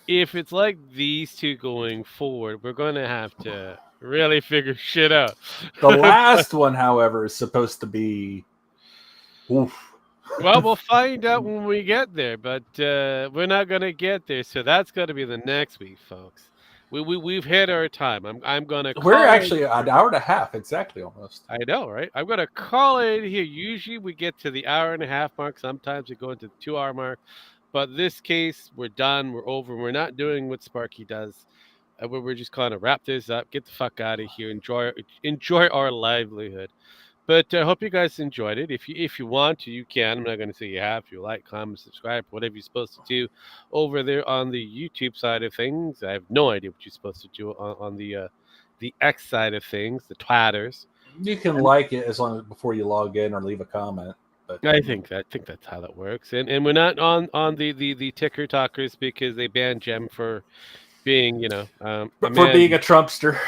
if it's like these two going forward, we're going to have to really figure shit out. The last one, however, is supposed to be. Oof. Well, we'll find out when we get there, but we're not going to get there, so that's going to be the next week, folks. We've hit our time. I'm going to. We're actually an hour and a half, exactly, almost. I know, right? I'm going to call it here. Usually we get to the hour and a half mark. Sometimes we go into the 2 hour mark. But this case, we're done. We're over. We're not doing what Sparky does. We're just going to wrap this up, get the fuck out of here, enjoy our livelihood. But I hope you guys enjoyed it. If you want to, you can. I'm not going to say you have to. Like, comment, subscribe, whatever you're supposed to do over there on the YouTube side of things. I have no idea what you're supposed to do on the X side of things, the twatters. You can like it as long as before you log in or leave a comment. But I think that's how that works. And we're not on the ticker talkers because they banned Jem for being, a for man. being a Trumpster.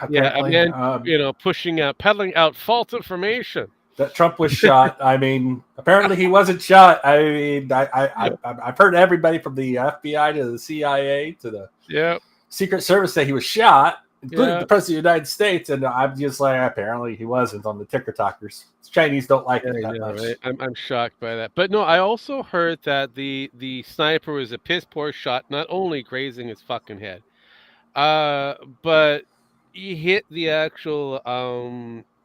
Yeah, a Apparently. man, pushing out, peddling out false information. That Trump was shot. I mean, apparently he wasn't shot. I mean, I've heard everybody from the FBI to the CIA to the Secret Service say he was shot, including the President of the United States. And I'm just like, apparently he wasn't on the ticker talkers. Chinese don't like it that much. Right? I'm shocked by that. But no, I also heard that the sniper was a piss poor shot, not only grazing his fucking head, but he hit the actual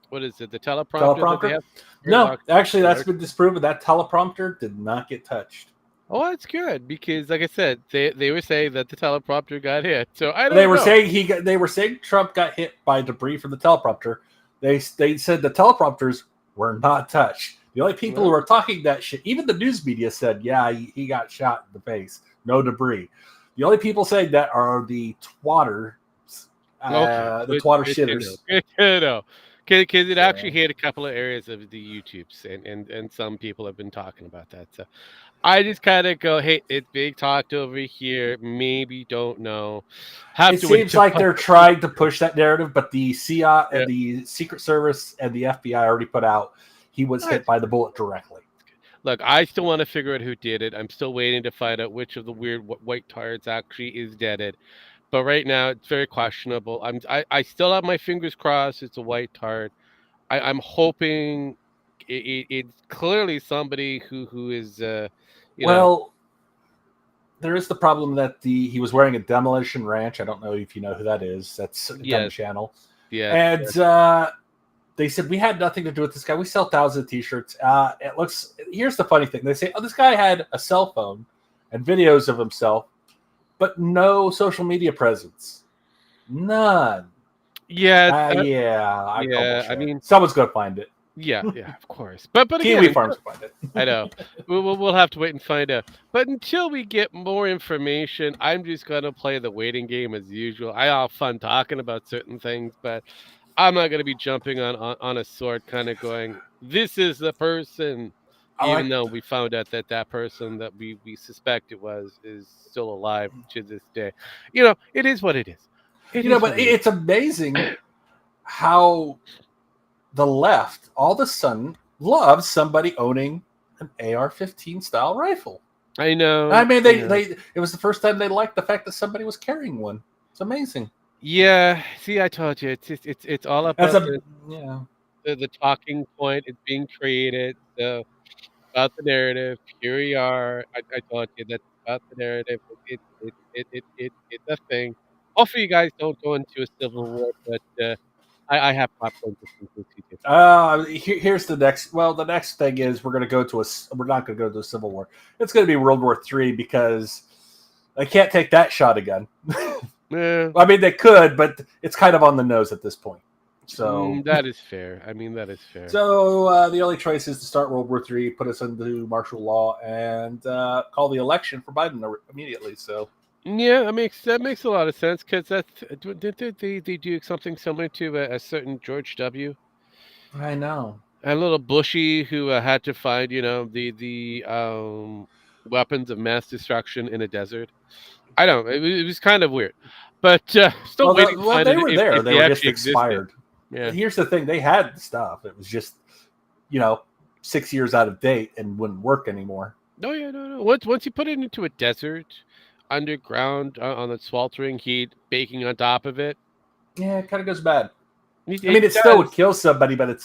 what is it? The teleprompter. That they have? No, actually, that's been disproven. That teleprompter did not get touched. Oh, that's good because, like I said, they were saying that the teleprompter got hit. So I don't. They were saying They were saying Trump got hit by debris from the teleprompter. They said the teleprompters were not touched. The only people who are talking that shit, even the news media said, yeah, he got shot in the face, no debris. The only people saying that are the twatter, the twatter shitters. Because it actually hit a couple of areas of the YouTubes, and some people have been talking about that. So I just kind of go, hey, it's being talked over here. Maybe don't know. It seems like they're trying to push that narrative, but the CIA and the Secret Service and the FBI already put out he was hit by the bullet directly. Look, I still want to figure out who did it. I'm still waiting to find out which of the weird white tards actually is deaded. But right now, it's very questionable. I still have my fingers crossed. It's a white tard. I'm hoping it's clearly somebody who is. Well, there is the problem that he was wearing a Demolition Ranch. I don't know if you know who that is. That's a dumb channel. Yeah. And they said we had nothing to do with this guy. We sell thousands of T-shirts. It looks. Here's the funny thing. They say, oh, this guy had a cell phone and videos of himself, but no social media presence. None. Yeah. I mean, someone's gonna find it. Yeah, of course. But Kiwi again, Farms will find it. I know. We'll have to wait and find out. But until we get more information, I'm just gonna play the waiting game as usual. I have fun talking about certain things, but I'm not gonna be jumping on a sword, kind of going, "This is the person," even though we found out that person that we suspect it was is still alive to this day. It is what it is. But it's amazing how the left all of a sudden loves somebody owning an AR-15 style rifle. I know. I mean, it was the first time they liked the fact that somebody was carrying one. It's amazing. Yeah. See, I told you, it's all about the talking point. It's being created. So about the narrative. Here we are. I told you that's about the narrative. It's a thing. Hopefully, you guys don't go into a civil war, but I have popcorn. Here's the next. Well, the next thing is we're not going to go to a civil war. It's going to be World War III because they can't take that shot again. I mean, they could, but it's kind of on the nose at this point. So that is fair. That is fair. So the only choice is to start World War III, put us into martial law, and call the election for Biden immediately. So. Yeah, that makes a lot of sense because did they do something similar to a certain George W. I know. A little Bushy who had to find the weapons of mass destruction in a desert. I don't know. It was kind of weird, but still waiting. They were there. They were just expired. Yeah. Here's the thing: they had the stuff. It was just 6 years out of date and wouldn't work anymore. No. Once you put it into a desert. Underground on the sweltering heat, baking on top of it. Yeah, it kind of goes bad. It still would kill somebody, but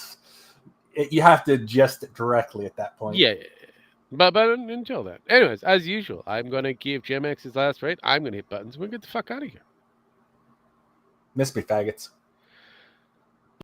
you have to ingest it directly at that point. Yeah. But until then. Anyways, as usual, I'm going to give GMX his last rate. I'm going to hit buttons. We're going to get the fuck out of here. Miss me, faggots.